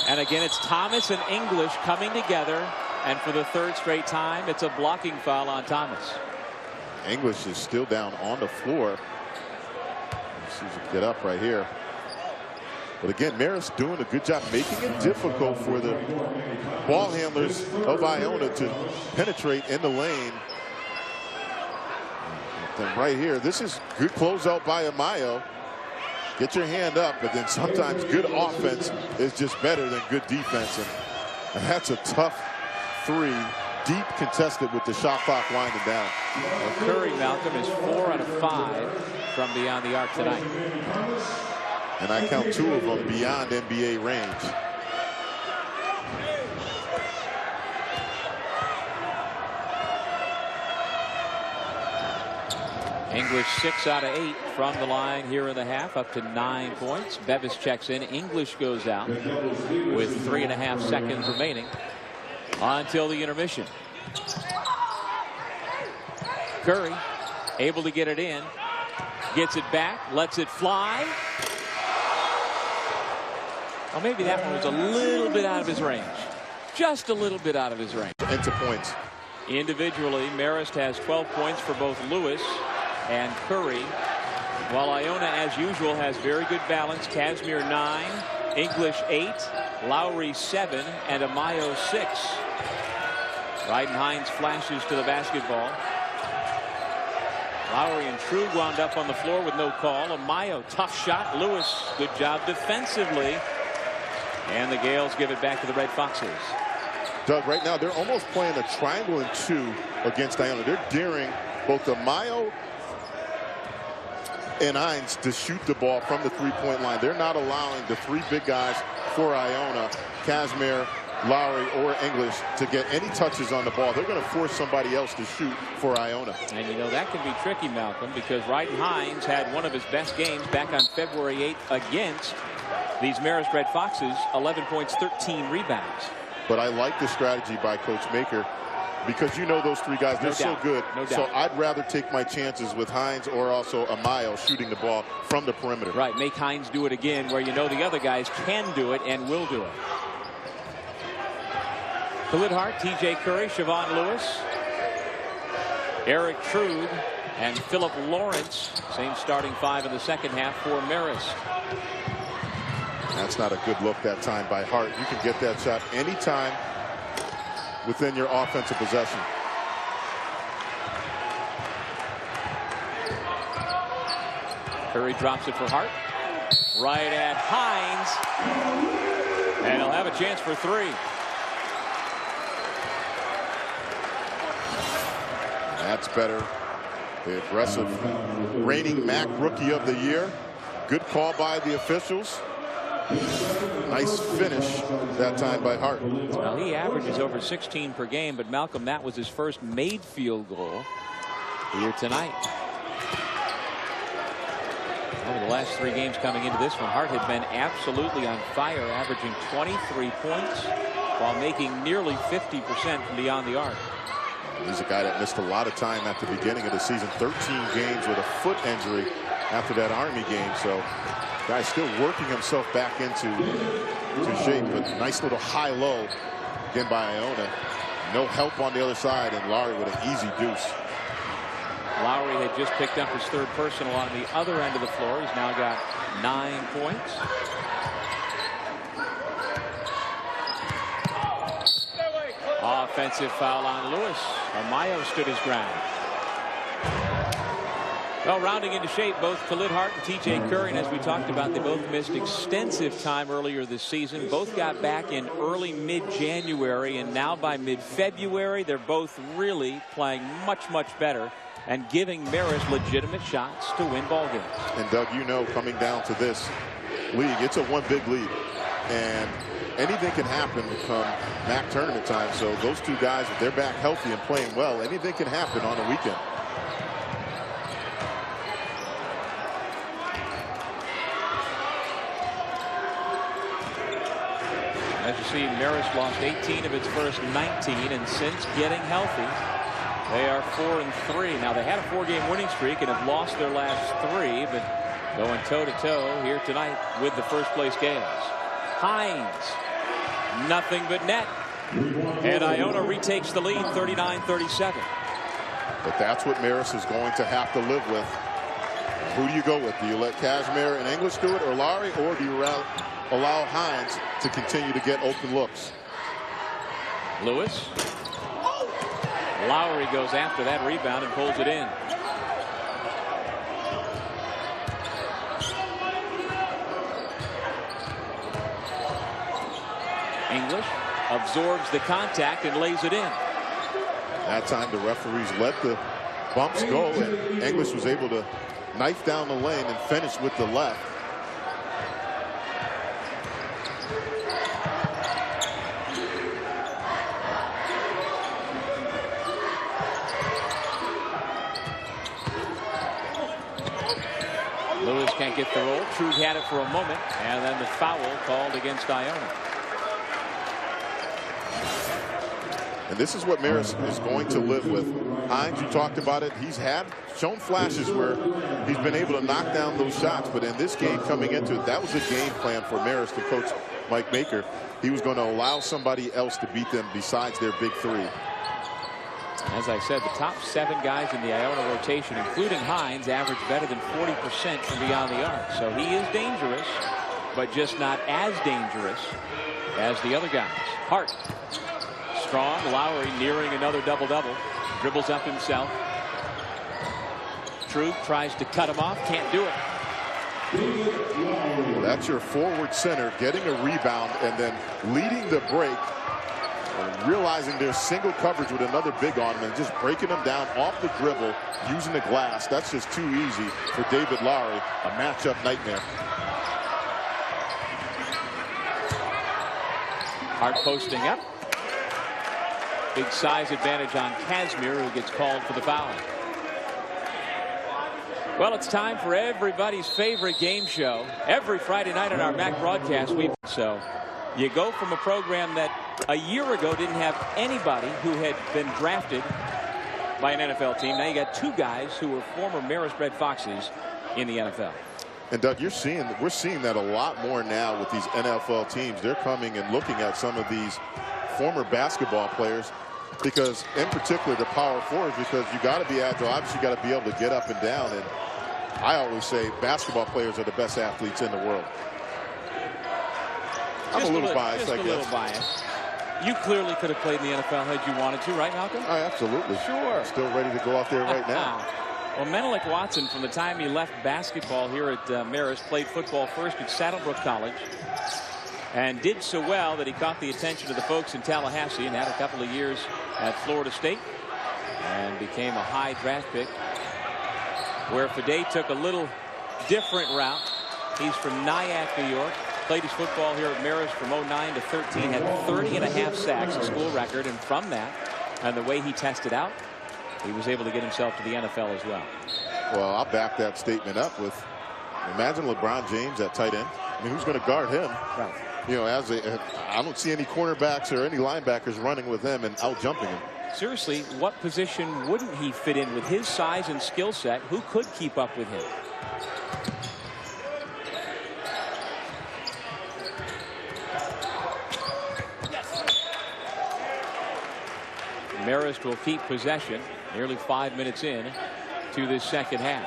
And again, it's Thomas and English coming together, and for the 3rd straight time, it's a blocking foul on Thomas. English is still down on the floor. Let's see if he can get up right here. But again, Marist doing a good job making it difficult for the ball handlers of Iona to penetrate in the lane. And right here, this is good closeout by Amayo. Get your hand up, but then sometimes good offense is just better than good defense. And that's a tough 3, deep contested with the shot clock winding down. Well, Curry, Malcolm, is 4 out of 5 from beyond the arc tonight. And I count 2 of them beyond NBA range. English 6 out of 8 from the line here in the half, up to 9 points. Bevis checks in. English goes out with 3.5 seconds remaining until the intermission. Curry able to get it in, gets it back, lets it fly. Well, maybe that one was a little bit out of his range. Just a little bit out of his range. Into points. Individually, Marist has 12 points for both Lewis and Curry, while Iona, as usual, has very good balance. Casimir 9, English 8, Lowry 7, and Amayo 6. Hines flashes to the basketball. Lowry and True wound up on the floor with no call. Amayo, tough shot. Lewis, good job defensively. And the Gales give it back to the Red Foxes. Doug, right now they're almost playing a triangle and 2 against Iona. They're daring both Amayo and Hines to shoot the ball from the 3-point line. They're not allowing the 3 big guys for Iona, Casimir, Lowry, or English, to get any touches on the ball. They're going to force somebody else to shoot for Iona. And you know that can be tricky, Malcolm, because Hines had one of his best games back on February 8th against these Marist Red Foxes. 11 points, 13 rebounds. But I like the strategy by Coach Maker, because you know those 3 guys, they're so good. No doubt. So I'd rather take my chances with Hines or also Amayo shooting the ball from the perimeter. Right, make Hines do it again where you know the other guys can do it and will do it. Khalid Hart, T.J. Curry, Siobhan Lewis, Eric Trude, and Philip Lawrence. Same starting 5 in the second half for Marist. That's not a good look that time by Hart. You can get that shot anytime within your offensive possession. Curry drops it for Hart. Right at Hines. And he'll have a chance for 3. That's better The aggressive reigning MAC Rookie of the Year. Good call by the officials. Nice finish that time by Hart. Well, he averages over 16 per game, but Malcolm, that was his first made field goal here tonight. Over the last 3 games coming into this one, Hart had been absolutely on fire, averaging 23 points while making nearly 50% from beyond the arc. He's a guy that missed a lot of time at the beginning of the season. 13 games with a foot injury after that Army game. So guy's still working himself back into shape. But nice little high-low again by Iona. No help on the other side, and Lowry with an easy deuce. Lowry had just picked up his 3rd personal on the other end of the floor. He's now got 9 points. Offensive foul on Lewis. Amayo stood his ground. Well, rounding into shape, both Khalid Hart and T.J. Curry, and as we talked about, they both missed extensive time earlier this season. Both got back in early mid-January, and now by mid-February, they're both really playing much, much better and giving Marist legitimate shots to win ball games. And Doug, you know, coming down to this league, it's a one big lead, and anything can happen come MAC tournament time. So those 2 guys, if they're back healthy and playing well, anything can happen on a weekend. As you see, Marist lost 18 of its first 19, and since getting healthy, they are 4-3. Now, they had a 4-game winning streak and have lost their last 3, but going toe-to-toe here tonight with the first-place Gales. Hines, nothing but net. And Iona retakes the lead, 39-37. But that's what Marist is going to have to live with. Who do you go with? Do you let Cashmere and English do it, or Lowry, or do you allow Hines to continue to get open looks? Lewis. Lowry goes after that rebound and pulls it in. English absorbs the contact and lays it in. That time the referees let the bumps go, and English was able to knife down the lane and finish with the left. Lewis can't get the roll. Trude had it for a moment, and then the foul called against Iona. And this is what Marist is going to live with. Hines, you talked about it. He's shown flashes where he's been able to knock down those shots. But in this game coming into it, that was a game plan for Marist and Coach Mike Baker. He was going to allow somebody else to beat them besides their big 3. As I said, the top 7 guys in the Iona rotation, including Hines, average better than 40% from beyond the arc. So he is dangerous, but just not as dangerous as the other guys. Hart. Strong. Lowry nearing another double-double. Dribbles up himself. Trude tries to cut him off. Can't do it. That's your forward center getting a rebound and then leading the break. And realizing there's single coverage with another big on him and just breaking him down off the dribble using the glass. That's just too easy for David Lowry. A matchup nightmare. Hart posting up. Big size advantage on Casimir, who gets called for the foul. Well, it's time for everybody's favorite game show. Every Friday night on our MAC broadcast, so you go from a program that a year ago didn't have anybody who had been drafted by an NFL team. Now you got 2 guys who were former Marist Red Foxes in the NFL. And Doug, we're seeing that a lot more now with these NFL teams. They're coming and looking at some of these former basketball players, because in particular the power forwards, because you got to be agile. Obviously, you got to be able to get up and down. And I always say basketball players are the best athletes in the world. I'm a little biased, I guess. Just a little biased. You clearly could have played in the NFL had you wanted to, right, Malcolm? Oh, absolutely. Sure. Still ready to go out there right now. Well, Menelik Watson, from the time he left basketball here at Marist, played football first at Saddlebrook College, and did so well that he caught the attention of the folks in Tallahassee and had a couple of years at Florida State and became a high draft pick where Fade took a little different route. He's from Nyack, New York. Played his football here at Marist from 09 to 13. Had 30.5 sacks, a school record. And from that, and the way he tested out, he was able to get himself to the NFL as well. Well, I'll back that statement up with, imagine LeBron James at tight end. I mean, who's going to guard him? Right. You know, I don't see any cornerbacks or any linebackers running with him and out jumping him. Seriously, what position wouldn't he fit in with his size and skill set? Who could keep up with him? Marist will keep possession nearly 5 minutes in to this second half.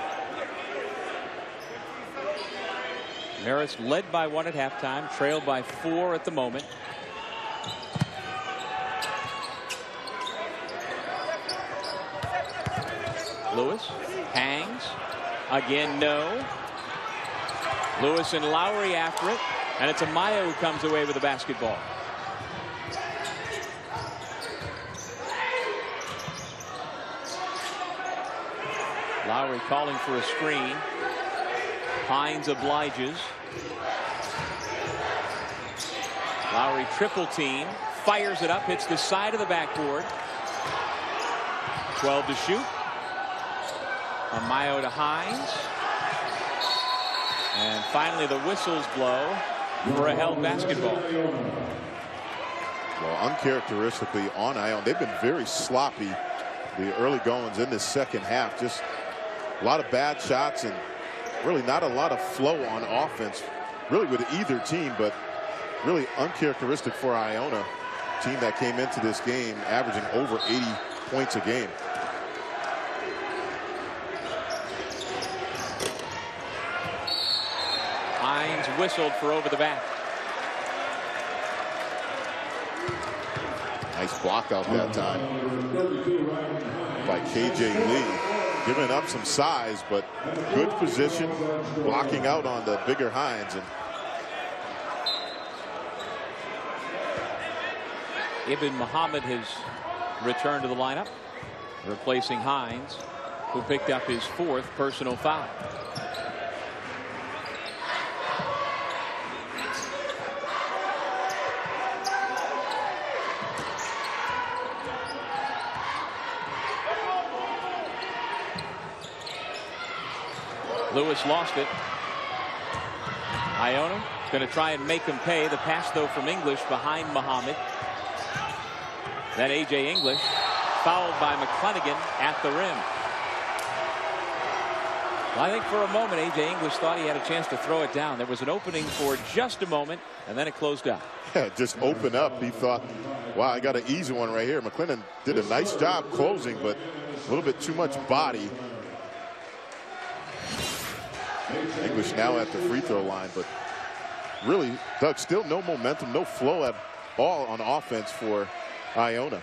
Marist led by 1 at halftime, trailed by 4 at the moment. Lewis hangs again. No. Lewis and Lowry after it, and it's Amaya who comes away with the basketball. Lowry calling for a screen. Hines obliges. Lowry triple team, fires it up, hits the side of the backboard. 12 to shoot. Amaya to Hines. And finally the whistles blow for a held basketball. Well, uncharacteristically on Iona, they've been very sloppy the early goings in this second half. Just a lot of bad shots and really not a lot of flow on offense really with either team, but really uncharacteristic for Iona, team that came into this game averaging over 80 points a game. Hines whistled for over the back. Nice block out that time by KJ Lee. Giving up some size, but good position, blocking out on the bigger Hines. And Ibn Muhammad has returned to the lineup, replacing Hines, who picked up his 4th personal foul. Lewis lost it. Iona going to try and make him pay. The pass, though, from English behind Muhammad. Then A.J. English fouled by McClanahan at the rim. Well, I think for a moment A.J. English thought he had a chance to throw it down. There was an opening for just a moment, and then it closed up. Yeah, just open up. He thought, wow, I got an easy one right here. McClanahan did a nice job closing, but a little bit too much body. English now at the free throw line, but really, Doug, still no momentum, no flow at all on offense for Iona.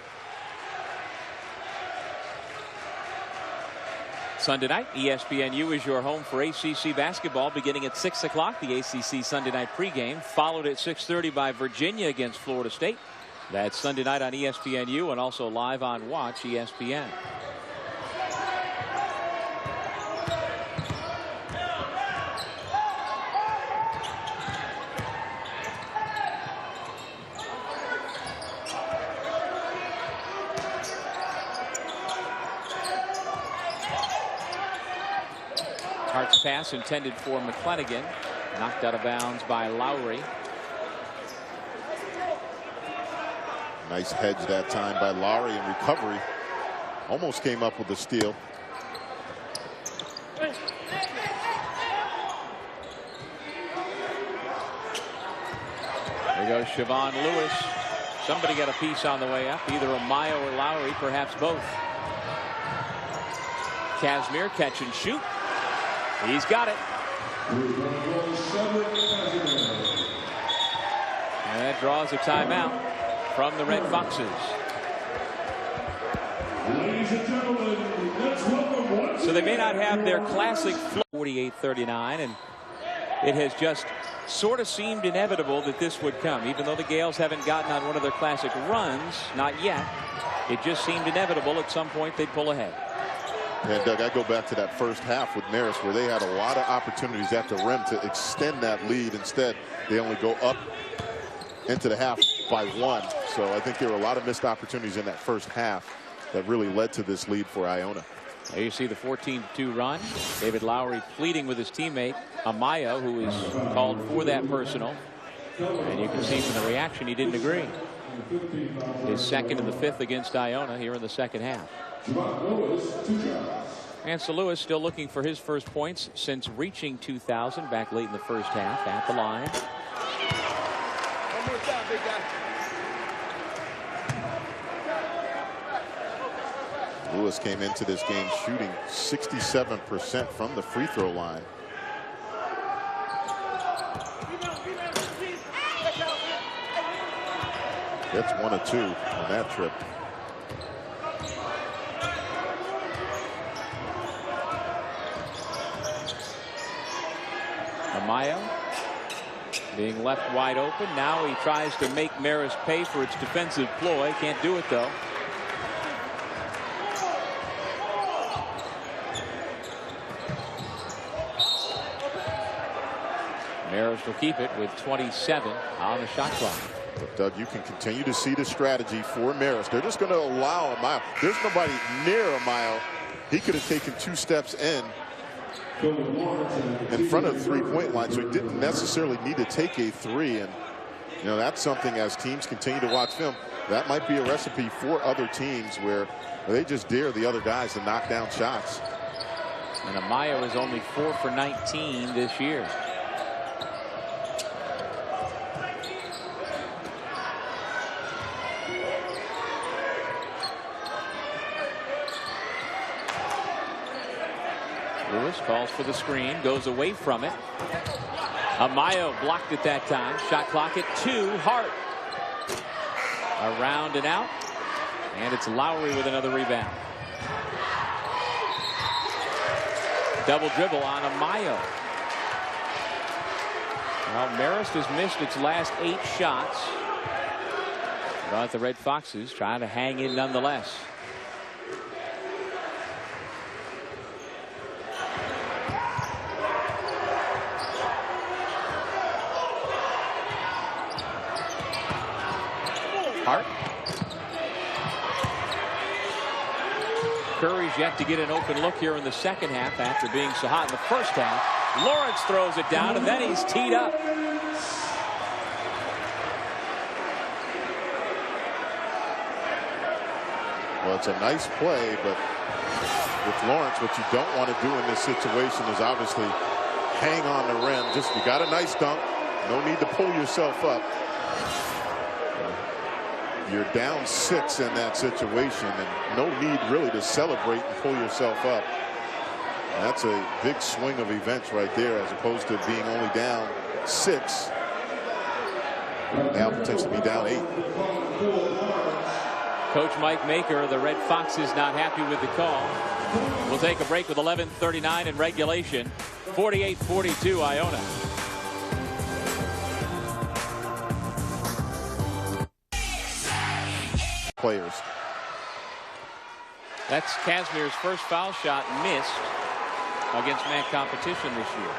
Sunday night, ESPNU is your home for ACC basketball beginning at 6 o'clock. The ACC Sunday night pregame followed at 6:30 by Virginia against Florida State. That's Sunday night on ESPNU and also live on Watch ESPN. Hart's pass intended for McClanahan, knocked out of bounds by Lowry. Nice hedge that time by Lowry in recovery. Almost came up with the steal. There goes Siobhan Lewis. Somebody got a piece on the way up, either Amaya or Lowry, perhaps both. Casimir catch and shoot. He's got it. And that draws a timeout from the Red Foxes. Ladies and gentlemen, let's welcome So they may not have their classic flow 48-39, and it has just sort of seemed inevitable that this would come. Even though the Gales haven't gotten on one of their classic runs, not yet, it just seemed inevitable at some point they'd pull ahead. And Doug, I go back to that first half with Marist where they had a lot of opportunities at the rim to extend that lead. Instead, they only go up into the half by 1. So I think there were a lot of missed opportunities in that first half that really led to this lead for Iona. There you see the 14-2 run. David Lowry pleading with his teammate Amaya, who is called for that personal. And you can see from the reaction he didn't agree. His second and the 5th against Iona here in the second half. Ansel Lewis still looking for his first points since reaching 2,000 back late in the first half at the line. One more time, big guy. Lewis came into this game shooting 67% from the free throw line. That's 1 of 2 on that trip. Amaya being left wide open. Now he tries to make Marist pay for its defensive ploy. Can't do it though. Marist will keep it with 27 on the shot clock. But Doug, you can continue to see the strategy for Marist. They're just going to allow a mile. There's nobody near a mile. He could have taken 2 steps in front of the three-point line, so he didn't necessarily need to take a 3. And you know, that's something, as teams continue to watch film, that might be a recipe for other teams where they just dare the other guys to knock down shots. And Amaya was only 4 for 19 this year. Lewis calls for the screen, goes away from it. Amaya blocked it that time. Shot clock at 2. Hart around and out, and it's Lowry with another rebound. Double dribble on Amaya. Well, Marist has missed its last 8 shots, but the Red Foxes trying to hang in nonetheless. Hart. Curry's yet to get an open look here in the second half after being so hot in the first half. Lawrence throws it down, and then he's teed up. Well, it's a nice play, but with Lawrence, what you don't want to do in this situation is obviously hang on the rim. Just, you got a nice dunk. No need to pull yourself up. You're down 6 in that situation, and no need really to celebrate and pull yourself up. That's a big swing of events right there, as opposed to being only down 6. Now potentially be down 8. Coach Mike Maker of the Red Foxes not happy with the call. We'll take a break with 11:39 in regulation. 48-42 Iona. Players. That's Casimir's first foul shot missed against MAC competition this year.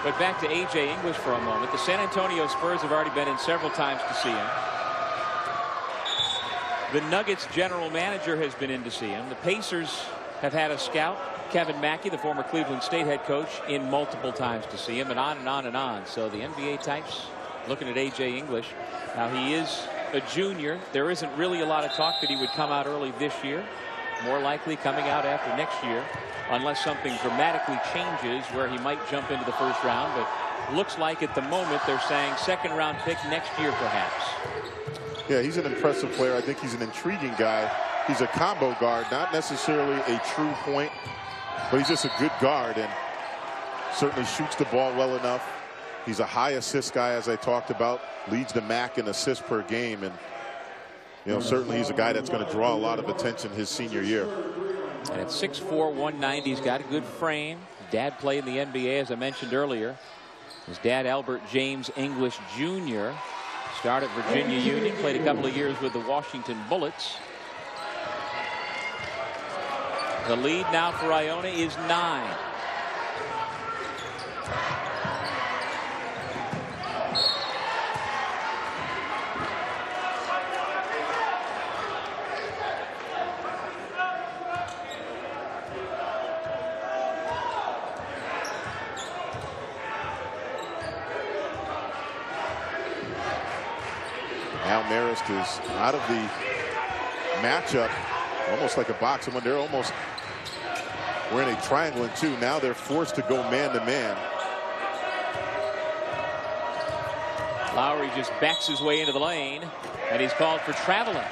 But back to A.J. English for a moment. The San Antonio Spurs have already been in several times to see him. The Nuggets general manager has been in to see him. The Pacers have had a scout, Kevin Mackey, the former Cleveland State head coach, in multiple times to see him, and on and on and on. So the NBA types looking at A.J. English. Now, he is a junior. There isn't really a lot of talk that he would come out early this year. More likely coming out after next year, unless something dramatically changes where he might jump into the first round. But looks like at the moment they're saying second round pick next year perhaps. Yeah, he's an impressive player. I think he's an intriguing guy. He's a combo guard, not necessarily a true point, but he's just a good guard and certainly shoots the ball well enough. He's a high assist guy, as I talked about, leads the MAC in assists per game, and you know, certainly he's a guy that's going to draw a lot of attention his senior year. And at 6'4", 190, he's got a good frame. Dad played in the NBA, as I mentioned earlier. His dad, Albert James English Jr., started at Virginia Union, played a couple of years with the Washington Bullets. The lead now for Iona is 9. Now Marist is out of the matchup, almost like a boxing when they're almost, we're in a triangle and 2. Now they're forced to go man to man. Lowry just backs his way into the lane, and he's called for traveling.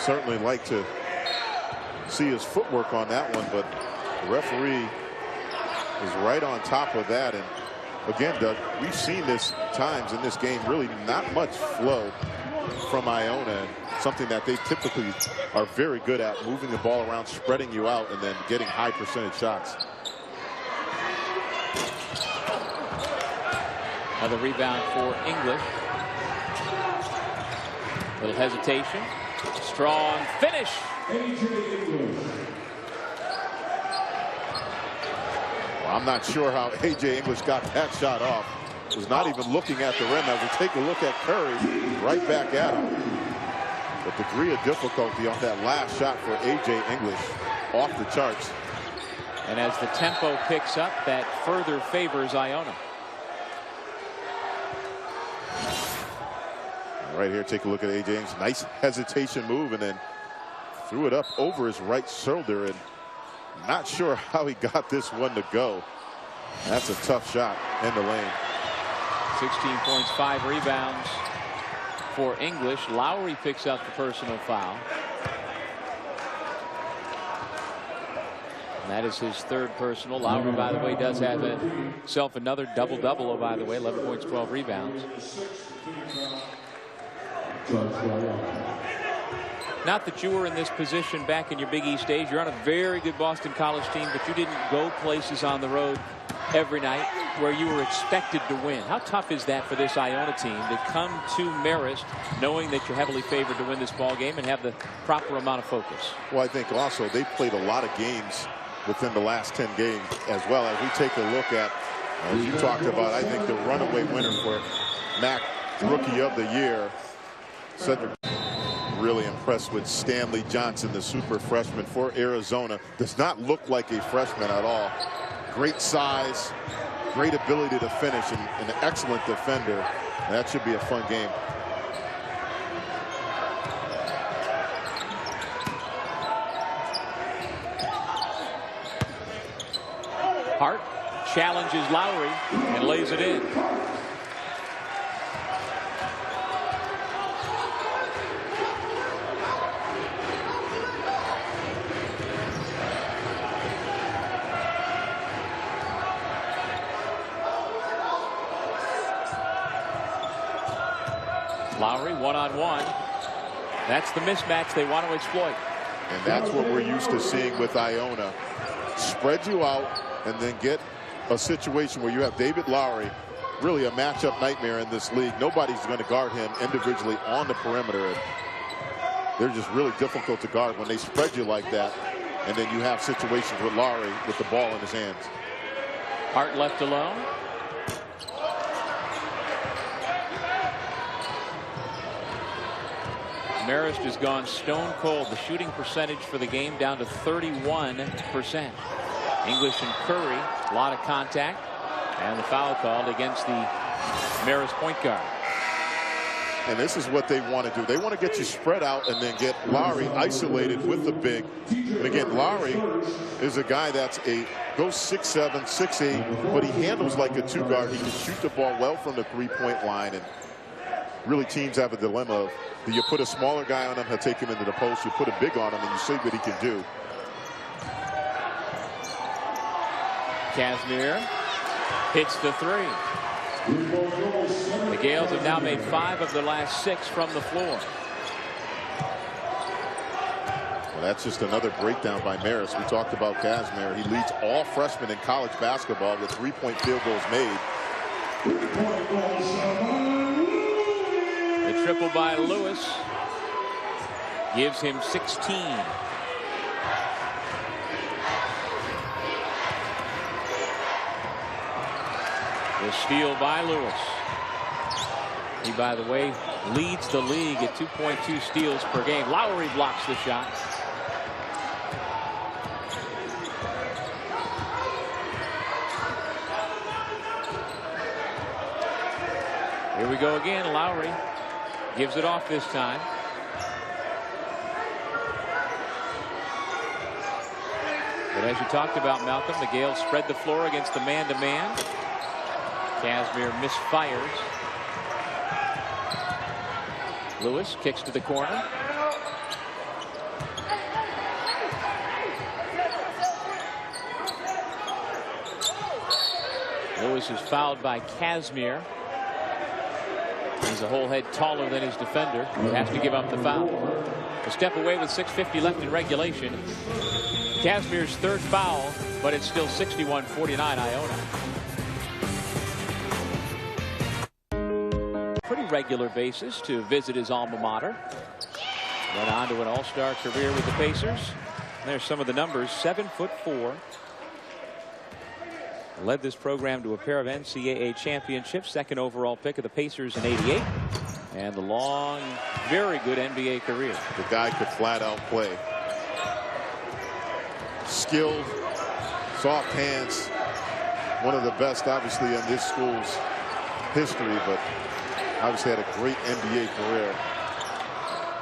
Certainly like to see his footwork on that one, but the referee is right on top of that. And again, Doug, we've seen this times in this game, really not much flow from Iona, something that they typically are very good at, moving the ball around, spreading you out, and then getting high percentage shots. Another rebound for English. Little hesitation. Strong finish. Well, I'm not sure how A.J. English got that shot off. Was not even looking at the rim. As we take a look at Curry, right back at him. The degree of difficulty on that last shot for A.J. English, off the charts. And as the tempo picks up, that further favors Iona. Right here, take a look at A.J. English. Nice hesitation move, and then threw it up over his right shoulder, and not sure how he got this one to go. That's a tough shot in the lane. 16 points, 5 rebounds for English. Lowry picks up the personal foul. And that is his 3rd personal. Lowry, by the way, does have himself another double-double, by the way, 11 points, 12 rebounds. Not that you were in this position back in your Big East days. You're on a very good Boston College team, but you didn't go places on the road every night where you were expected to win. How tough is that for this Iona team to come to Marist knowing that you're heavily favored to win this ball game and have the proper amount of focus? Well, I think also they've played a lot of games within the last 10 games as well. As we take a look at, as you talked about, I think the runaway winner for MAC Rookie of the Year, Cedric. Really impressed with Stanley Johnson, the super freshman for Arizona. Does not look like a freshman at all. Great size, great ability to finish, and an excellent defender. And that should be a fun game. Hart challenges Lowry and lays it in. Lowry one-on-one. That's the mismatch they want to exploit. And that's what we're used to seeing with Iona. Spread you out and then get a situation where you have David Lowry, really a matchup nightmare in this league. Nobody's going to guard him individually on the perimeter. And they're just really difficult to guard when they spread you like that. And then you have situations with Lowry with the ball in his hands. Hart left alone. Marist has gone stone cold. The shooting percentage for the game down to 31%. English and Curry, a lot of contact, and the foul called against the Marist point guard. And this is what they want to do. They want to get you spread out and then get Lowry isolated with the big. And again, Lowry is a guy that's goes 6'7", 6'8", but he handles like a 2 guard. He can shoot the ball well from the 3-point line. And really, teams have a dilemma of, do you put a smaller guy on him, he'll take him into the post, you put a big on him, and you see what he can do. Casimir hits the 3. The Gales have now made 5 of their last 6 from the floor. Well, that's just another breakdown by Marist. We talked about Casimir. He leads all freshmen in college basketball with 3-point field goals made. The triple by Lewis gives him 16. The steal by Lewis. He, by the way, leads the league at 2.2 steals per game. Lowry blocks the shot. Here we go again. Lowry gives it off this time. But as you talked about, Malcolm, the Gales spread the floor against the man-to-man. Casimir misfires. Lewis kicks to the corner. Lewis is fouled by Casimir. He's a whole head taller than his defender. He has to give up the foul. A step away with 6:50 left in regulation. Casimir's third foul, but it's still 61-49 Iona. Pretty regular basis to visit his alma mater. Went on to an all-star career with the Pacers. And there's some of the numbers. 7'4". Led this program to a pair of NCAA championships. Second overall pick of the Pacers in '88. And the long, very good NBA career. The guy could flat out play. Skilled, soft hands. One of the best, obviously, in this school's history, but obviously had a great NBA career.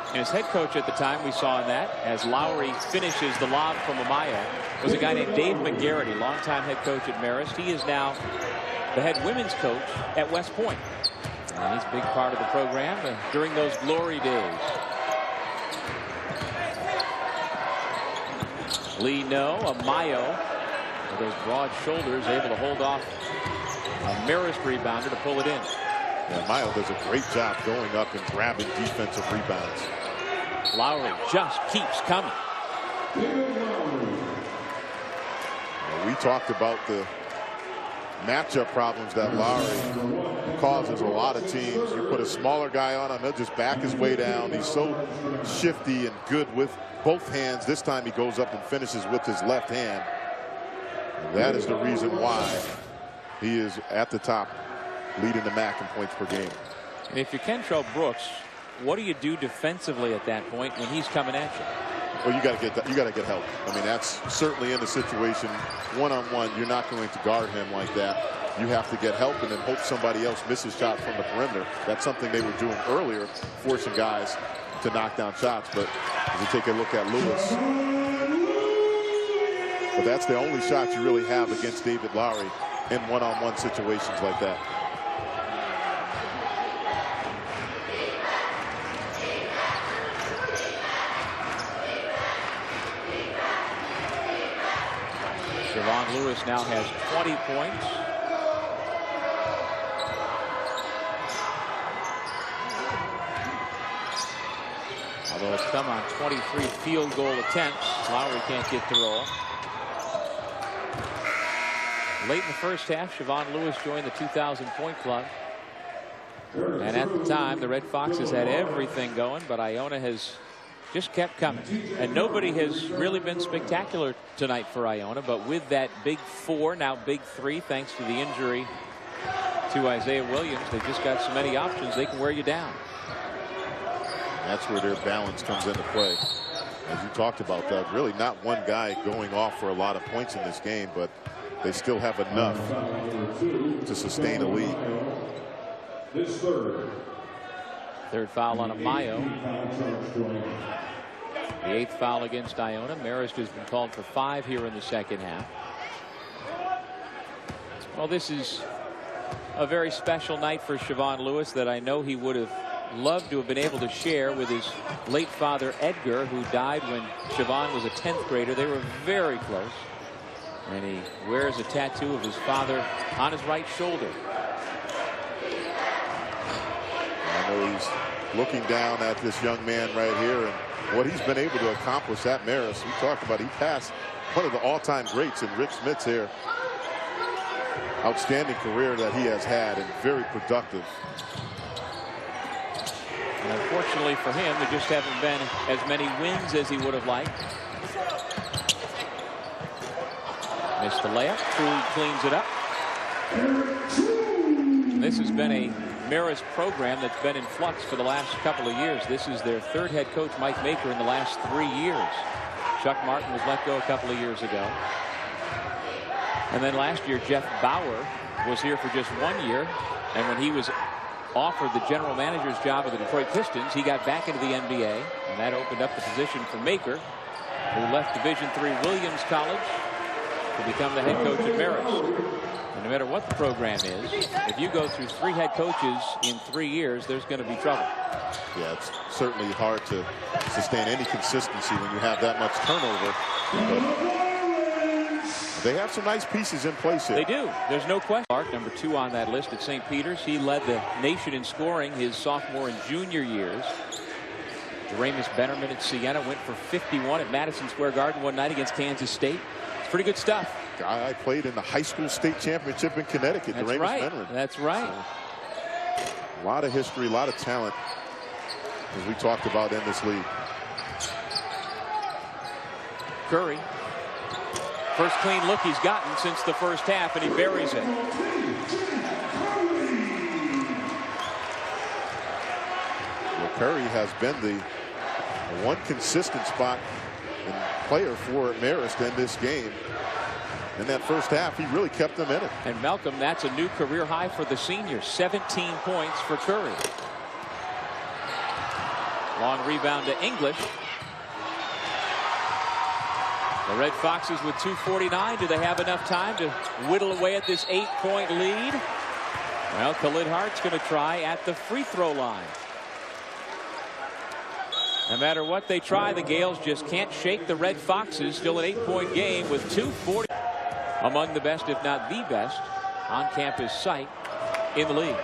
And his head coach at the time, we saw in that, as Lowry finishes the lob from Amaya, was a guy named Dave McGarity, longtime head coach at Marist. He is now the head women's coach at West Point. And he's a big part of the program during those glory days. Lee no, Amayo with those broad shoulders able to hold off a Marist rebounder to pull it in. Yeah, Amayo does a great job going up and grabbing defensive rebounds. Lowry just keeps coming. We talked about the matchup problems that Lowry causes a lot of teams. You put a smaller guy on him, he'll just back his way down. He's so shifty and good with both hands. This time he goes up and finishes with his left hand. And that is the reason why he is at the top, leading the MAC in points per game. And if you're Kentrell Brooks, what do you do defensively at that point when he's coming at you? Well, you got to get help. I mean, that's certainly in the situation one-on-one. You're not going to guard him like that. You have to get help and then hope somebody else misses shots from the perimeter. That's something they were doing earlier, forcing guys to knock down shots. But as you take a look at Lewis, but that's the only shot you really have against David Lowry in one-on-one situations like that. Javon Lewis now has 20 points. Although it's come on 23 field goal attempts, Lowry can't get the roll. Late in the first half, Javon Lewis joined the 2,000-point club. And at the time, the Red Foxes had everything going, but Iona has just kept coming. And nobody has really been spectacular tonight for Iona, but with that big four, now big three, thanks to the injury to Isaiah Williams, they've just got so many options, they can wear you down. That's where their balance comes into play. As you talked about, Doug, really not one guy going off for a lot of points in this game, but they still have enough to sustain a lead. Third foul on Amayo. The 8th foul against Iona. Marist has been called for 5 here in the second half. Well, this is a very special night for Javon Lewis that I know he would have loved to have been able to share with his late father Edgar, who died when Javon was a 10th grader. They were very close. And he wears a tattoo of his father on his right shoulder. I know he's looking down at this young man right here, and what he's been able to accomplish at Marist. We talked about he passed one of the all-time greats in Rick Smits here. Outstanding career that he has had and very productive. And unfortunately for him, there just haven't been as many wins as he would have liked. Missed the layup. Truly cleans it up. And this has been a Marist program that's been in flux for the last couple of years. This is their third head coach, Mike Maker, in the last 3 years. Chuck Martin was let go a couple of years ago. And then last year, Jeff Bauer was here for just 1 year. And when he was offered the general manager's job of the Detroit Pistons, he got back into the NBA. And that opened up the position for Maker, who left Division III Williams College to become the head coach at Marist. And no matter what the program is, if you go through 3 head coaches in 3 years, there's going to be trouble. Yeah, it's certainly hard to sustain any consistency when you have that much turnover. But they have some nice pieces in place here. They do. There's no question. Number 2 on that list at St. Peter's. He led the nation in scoring his sophomore and junior years. Jaramus Bennerman at Siena went for 51 at Madison Square Garden one night against Kansas State. It's pretty good stuff. Guy I played in the high school state championship in Connecticut. That's Jaramus right. Bennerman. That's right. So, a lot of history, a lot of talent, as we talked about in this league. Curry. First clean look he's gotten since the first half, and he buries it. Well, Curry has been the one consistent spot and player for Marist in this game. In that first half, he really kept them in it. And Malcolm, that's a new career high for the senior. 17 points for Curry. Long rebound to English. The Red Foxes with 2:49. Do they have enough time to whittle away at this 8-point lead? Well, Khalid Hart's going to try at the free throw line. No matter what they try, the Gales just can't shake the Red Foxes. Still an 8-point game with 2:40. Among the best, if not the best, on-campus site in the league.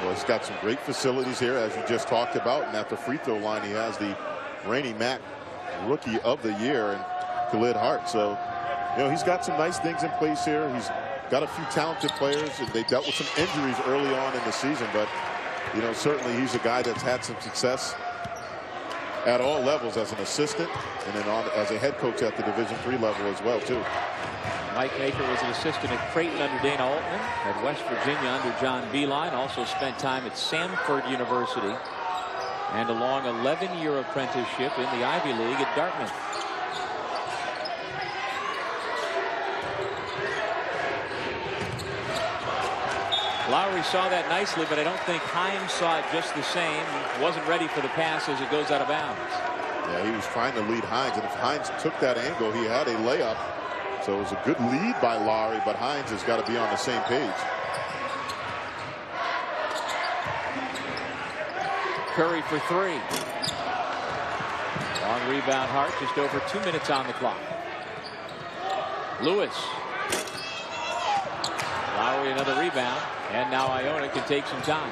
Well, he's got some great facilities here, as you just talked about. And at the free throw line, he has the Rainey Mac Rookie of the Year and Khalid Hart. So, you know, he's got some nice things in place here. He's got a few talented players. They dealt with some injuries early on in the season, but, you know, certainly he's a guy that's had some success at all levels as an assistant and then as a head coach at the Division III level as well, too. Mike Maker was an assistant at Creighton under Dana Altman, at West Virginia under John Beeline, also spent time at Samford University, and a long 11-year apprenticeship in the Ivy League at Dartmouth. Lowry saw that nicely, but I don't think Himes saw it just the same. Wasn't ready for the pass as it goes out of bounds. Yeah, he was trying to lead Hines, and if Hines took that angle, he had a layup. So it was a good lead by Lowry, but Hines has got to be on the same page. Curry for 3. Long rebound Hart, just over 2 minutes on the clock. Lewis. Lowry another rebound, and now Iona can take some time.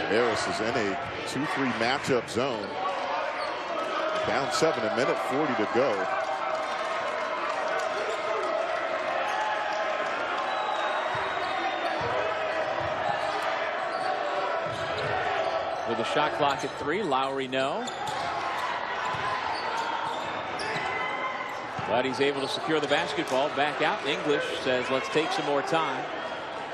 Marist is in a 2-3 matchup zone. Down 7, a minute 40 to go. With a shot clock at 3, Lowry no. But he's able to secure the basketball. Back out. English says, let's take some more time.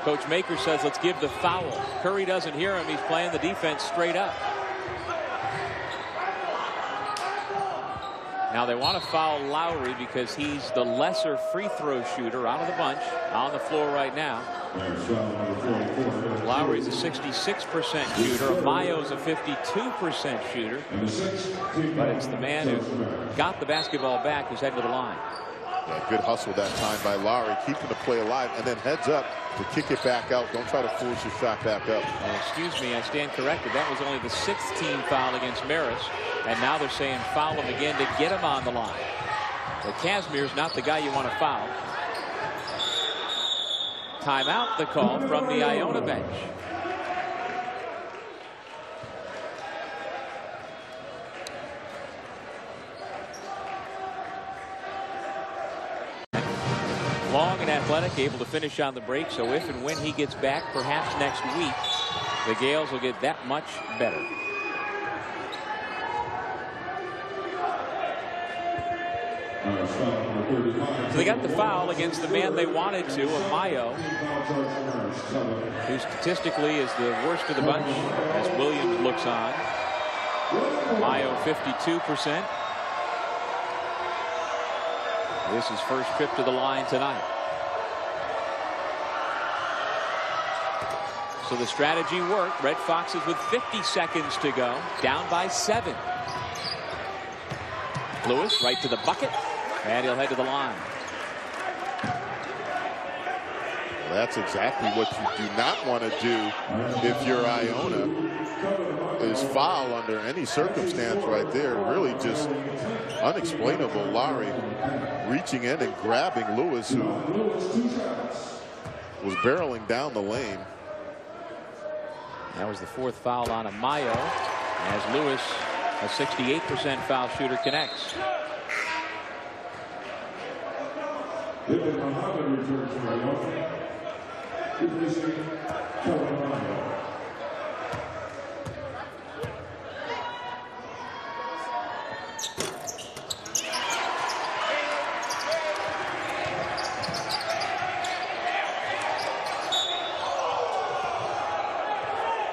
Coach Maker says, let's give the foul. Curry doesn't hear him. He's playing the defense straight up. Now they want to foul Lowry because he's the lesser free throw shooter out of the bunch on the floor right now. Lowry's a 66% shooter. Mayo's a 52% shooter. But it's the man who got the basketball back who's headed to the line. Yeah, good hustle that time by Lowry, keeping the play alive, and then heads up to kick it back out. Don't try to force your shot back up. Excuse me, I stand corrected. That was only the 6th team foul against Marist, and now they're saying foul him again to get him on the line. But Casimir's not the guy you want to foul. Timeout, the call from the Iona bench. Long and athletic, able to finish on the break. So if and when he gets back, perhaps next week, the Gales will get that much better. So they got the foul against the man they wanted to, Mayo, who statistically is the worst of the bunch as Williams looks on. Mayo 52%. This is first trip to the line tonight. So the strategy worked. Red Foxes with 50 seconds to go, down by 7. Lewis right to the bucket, and he'll head to the line. Well, that's exactly what you do not want to do if you're Iona, is foul under any circumstance right there. Really just unexplainable. Lowry reaching in and grabbing Lewis, who was barreling down the lane. That was the 4th foul on Mayo, as Lewis, a 68% foul shooter, connects.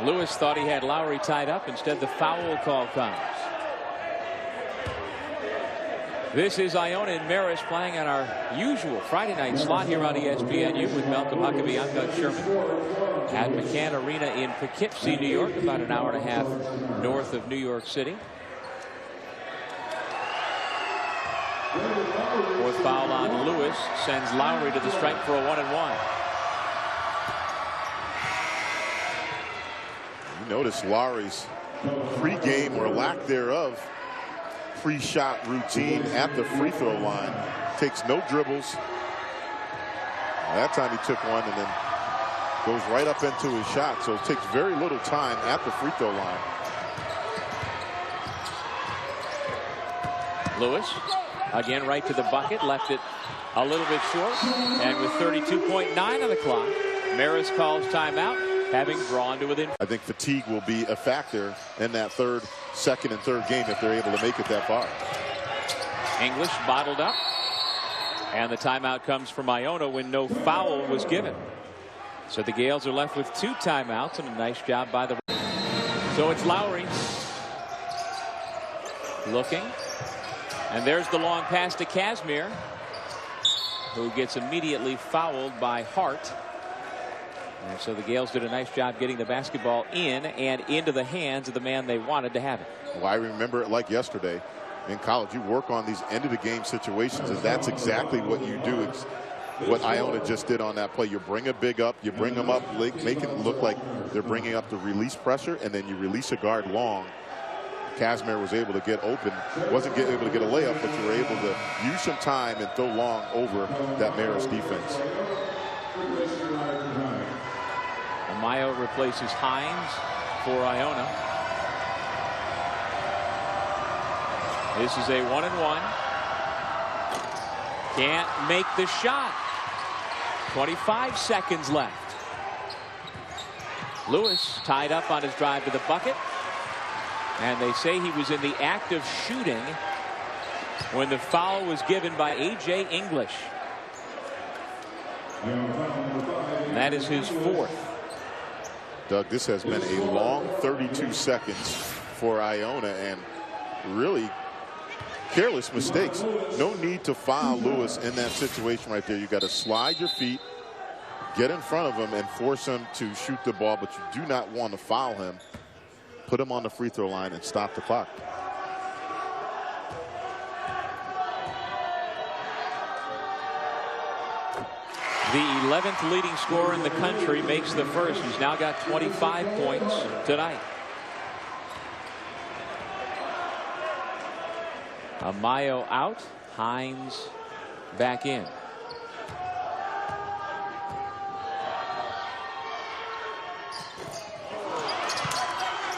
Lewis thought he had Lowry tied up. Instead, the foul call comes. This is Iona and Marist playing on our usual Friday night slot here on ESPNU with Malcolm Huckabee. I'm Doug Sherman at McCann Arena in Poughkeepsie, New York, about an hour and a half north of New York City. 4th foul on Lewis sends Lowry to the stripe for a 1-and-1. Notice Lowry's pre-game or lack thereof pre-shot routine at the free throw line. Takes no dribbles. That time he took one and then goes right up into his shot. So it takes very little time at the free throw line. Lewis again right to the bucket, left it a little bit short, and with 32.9 on the clock, Marist calls timeout, having drawn to within. I think fatigue will be a factor in that second and third game if they're able to make it that far. English bottled up, and the timeout comes from Iona when no foul was given. So the Gales are left with 2 timeouts, and a nice job by the. So it's Lowry looking, and there's the long pass to Casimir, who gets immediately fouled by Hart. And so the Gales did a nice job getting the basketball in and into the hands of the man they wanted to have it. Well, I remember it like yesterday. In college, you work on these end of the game situations, and that's exactly what you do. It's what Iona just did on that play. You bring a big up, you bring them up, make it look like they're bringing up the release pressure, and then you release a guard long. Casimir was able to get open, wasn't able to get a layup, but you were able to use some time and throw long over that Marist defense. Mayo replaces Hines for Iona. This is a 1-and-1. Can't make the shot. 25 seconds left. Lewis tied up on his drive to the bucket. And they say he was in the act of shooting when the foul was given by A.J. English. And that is his 4th. Doug, this has been a long 32 seconds for Iona, and really careless mistakes. No need to foul Lewis in that situation right there. You got to slide your feet, get in front of him, and force him to shoot the ball, but you do not want to foul him. Put him on the free throw line and stop the clock. The 11th leading scorer in the country makes the first. He's now got 25 points tonight. Mayo out. Hines back in.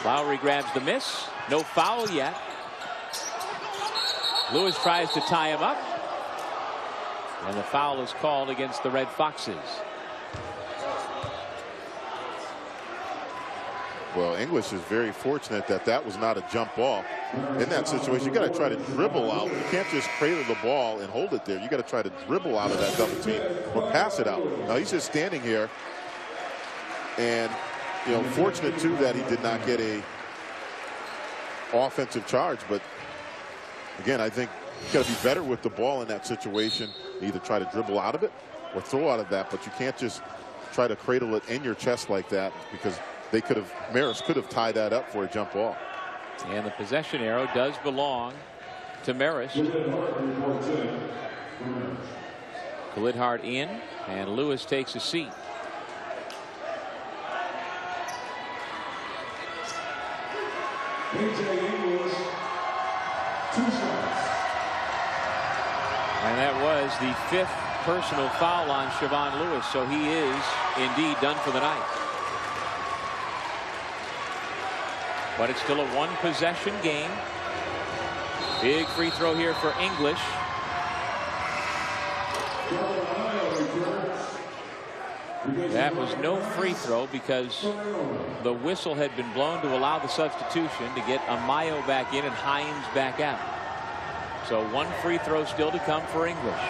Lowry grabs the miss. No foul yet. Lewis tries to tie him up. And the foul is called against the Red Foxes. Well, English is very fortunate that that was not a jump ball. In that situation, you got to try to dribble out. You can't just cradle the ball and hold it there. You got to try to dribble out of that double team or pass it out. Now he's just standing here, and fortunate too that he did not get a offensive charge. But again, I think you got to be better with the ball in that situation. Either try to dribble out of it or throw out of that, but you can't just try to cradle it in your chest like that, because they could have, Marist could have tied that up for a jump ball. And the possession arrow does belong to Marist. Khalidhart in, and Lewis takes a seat. And that was the 5th personal foul on Siobhan Lewis, so he is indeed done for the night. But it's still a 1-possession game. Big free throw here for English. That was no free throw because the whistle had been blown to allow the substitution to get Amayo back in and Hines back out. So 1 free throw still to come for English.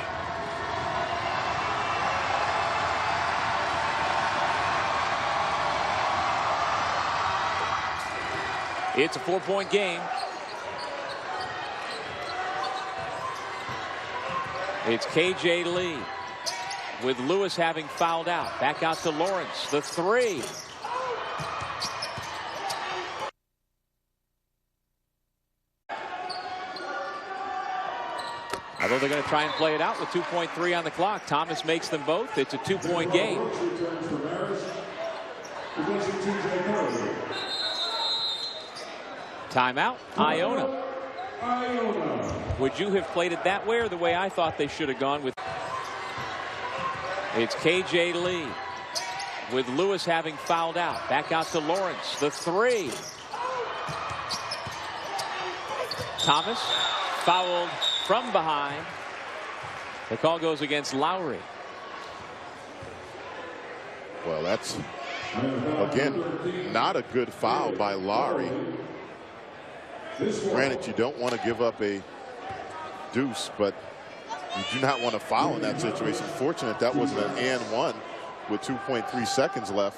It's a 4-point game. It's KJ Lee with Lewis having fouled out. Back out to Lawrence. The 3. Although they're going to try and play it out with 2.3 on the clock. Thomas makes them both. It's a 2-point game. Timeout, Iona. Would you have played it that way or the way I thought they should have gone with? It's KJ Lee with Lewis having fouled out. Back out to Lawrence. The 3. Thomas fouled from behind. The call goes against Lowry. Well, that's, again, not a good foul by Lowry. Granted, you don't want to give up a deuce, but you do not want to foul in that situation. Fortunate that wasn't an and 1 with 2.3 seconds left.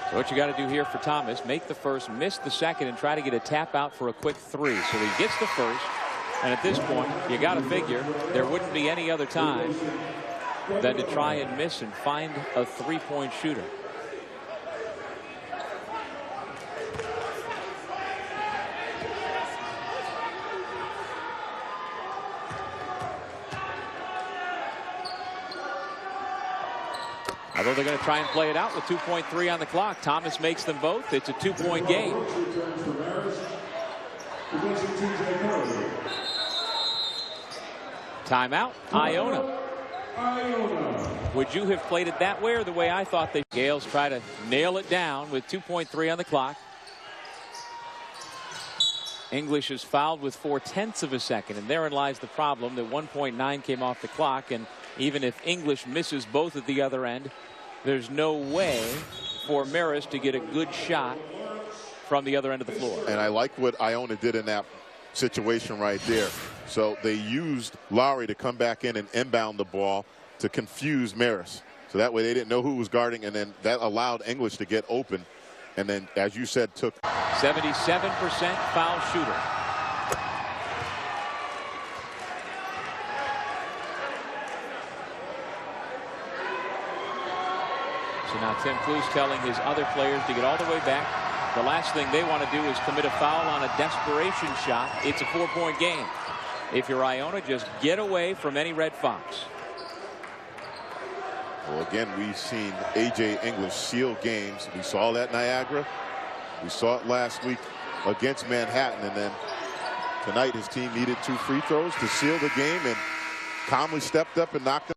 So what you got to do here for Thomas, make the first, miss the second, and try to get a tap out for a quick 3. So he gets the first, and at this point, you got to figure there wouldn't be any other time than to try and miss and find a 3-point shooter. Although they're going to try and play it out with 2.3 on the clock. Thomas makes them both. It's a 2-point game. Timeout, Iona. Would you have played it that way or the way I thought they? Gales try to nail it down with 2.3 on the clock. English is fouled with 0.4 of a second, and therein lies the problem that 1.9 came off the clock, and even if English misses both at the other end, there's no way for Marist to get a good shot from the other end of the floor. And I like what Iona did in that situation right there. So they used Lowry to come back in and inbound the ball to confuse Marist. So that way they didn't know who was guarding, and then that allowed English to get open. And then, as you said, took 77% foul shooter. So now Tim Clu's telling his other players to get all the way back. The last thing they want to do is commit a foul on a desperation shot. It's a 4-point game. If you're Iona, just get away from any Red Fox. Well, again, we've seen A.J. English seal games. We saw that Niagara. We saw it last week against Manhattan. And then tonight his team needed 2 free throws to seal the game. And calmly stepped up and knocked him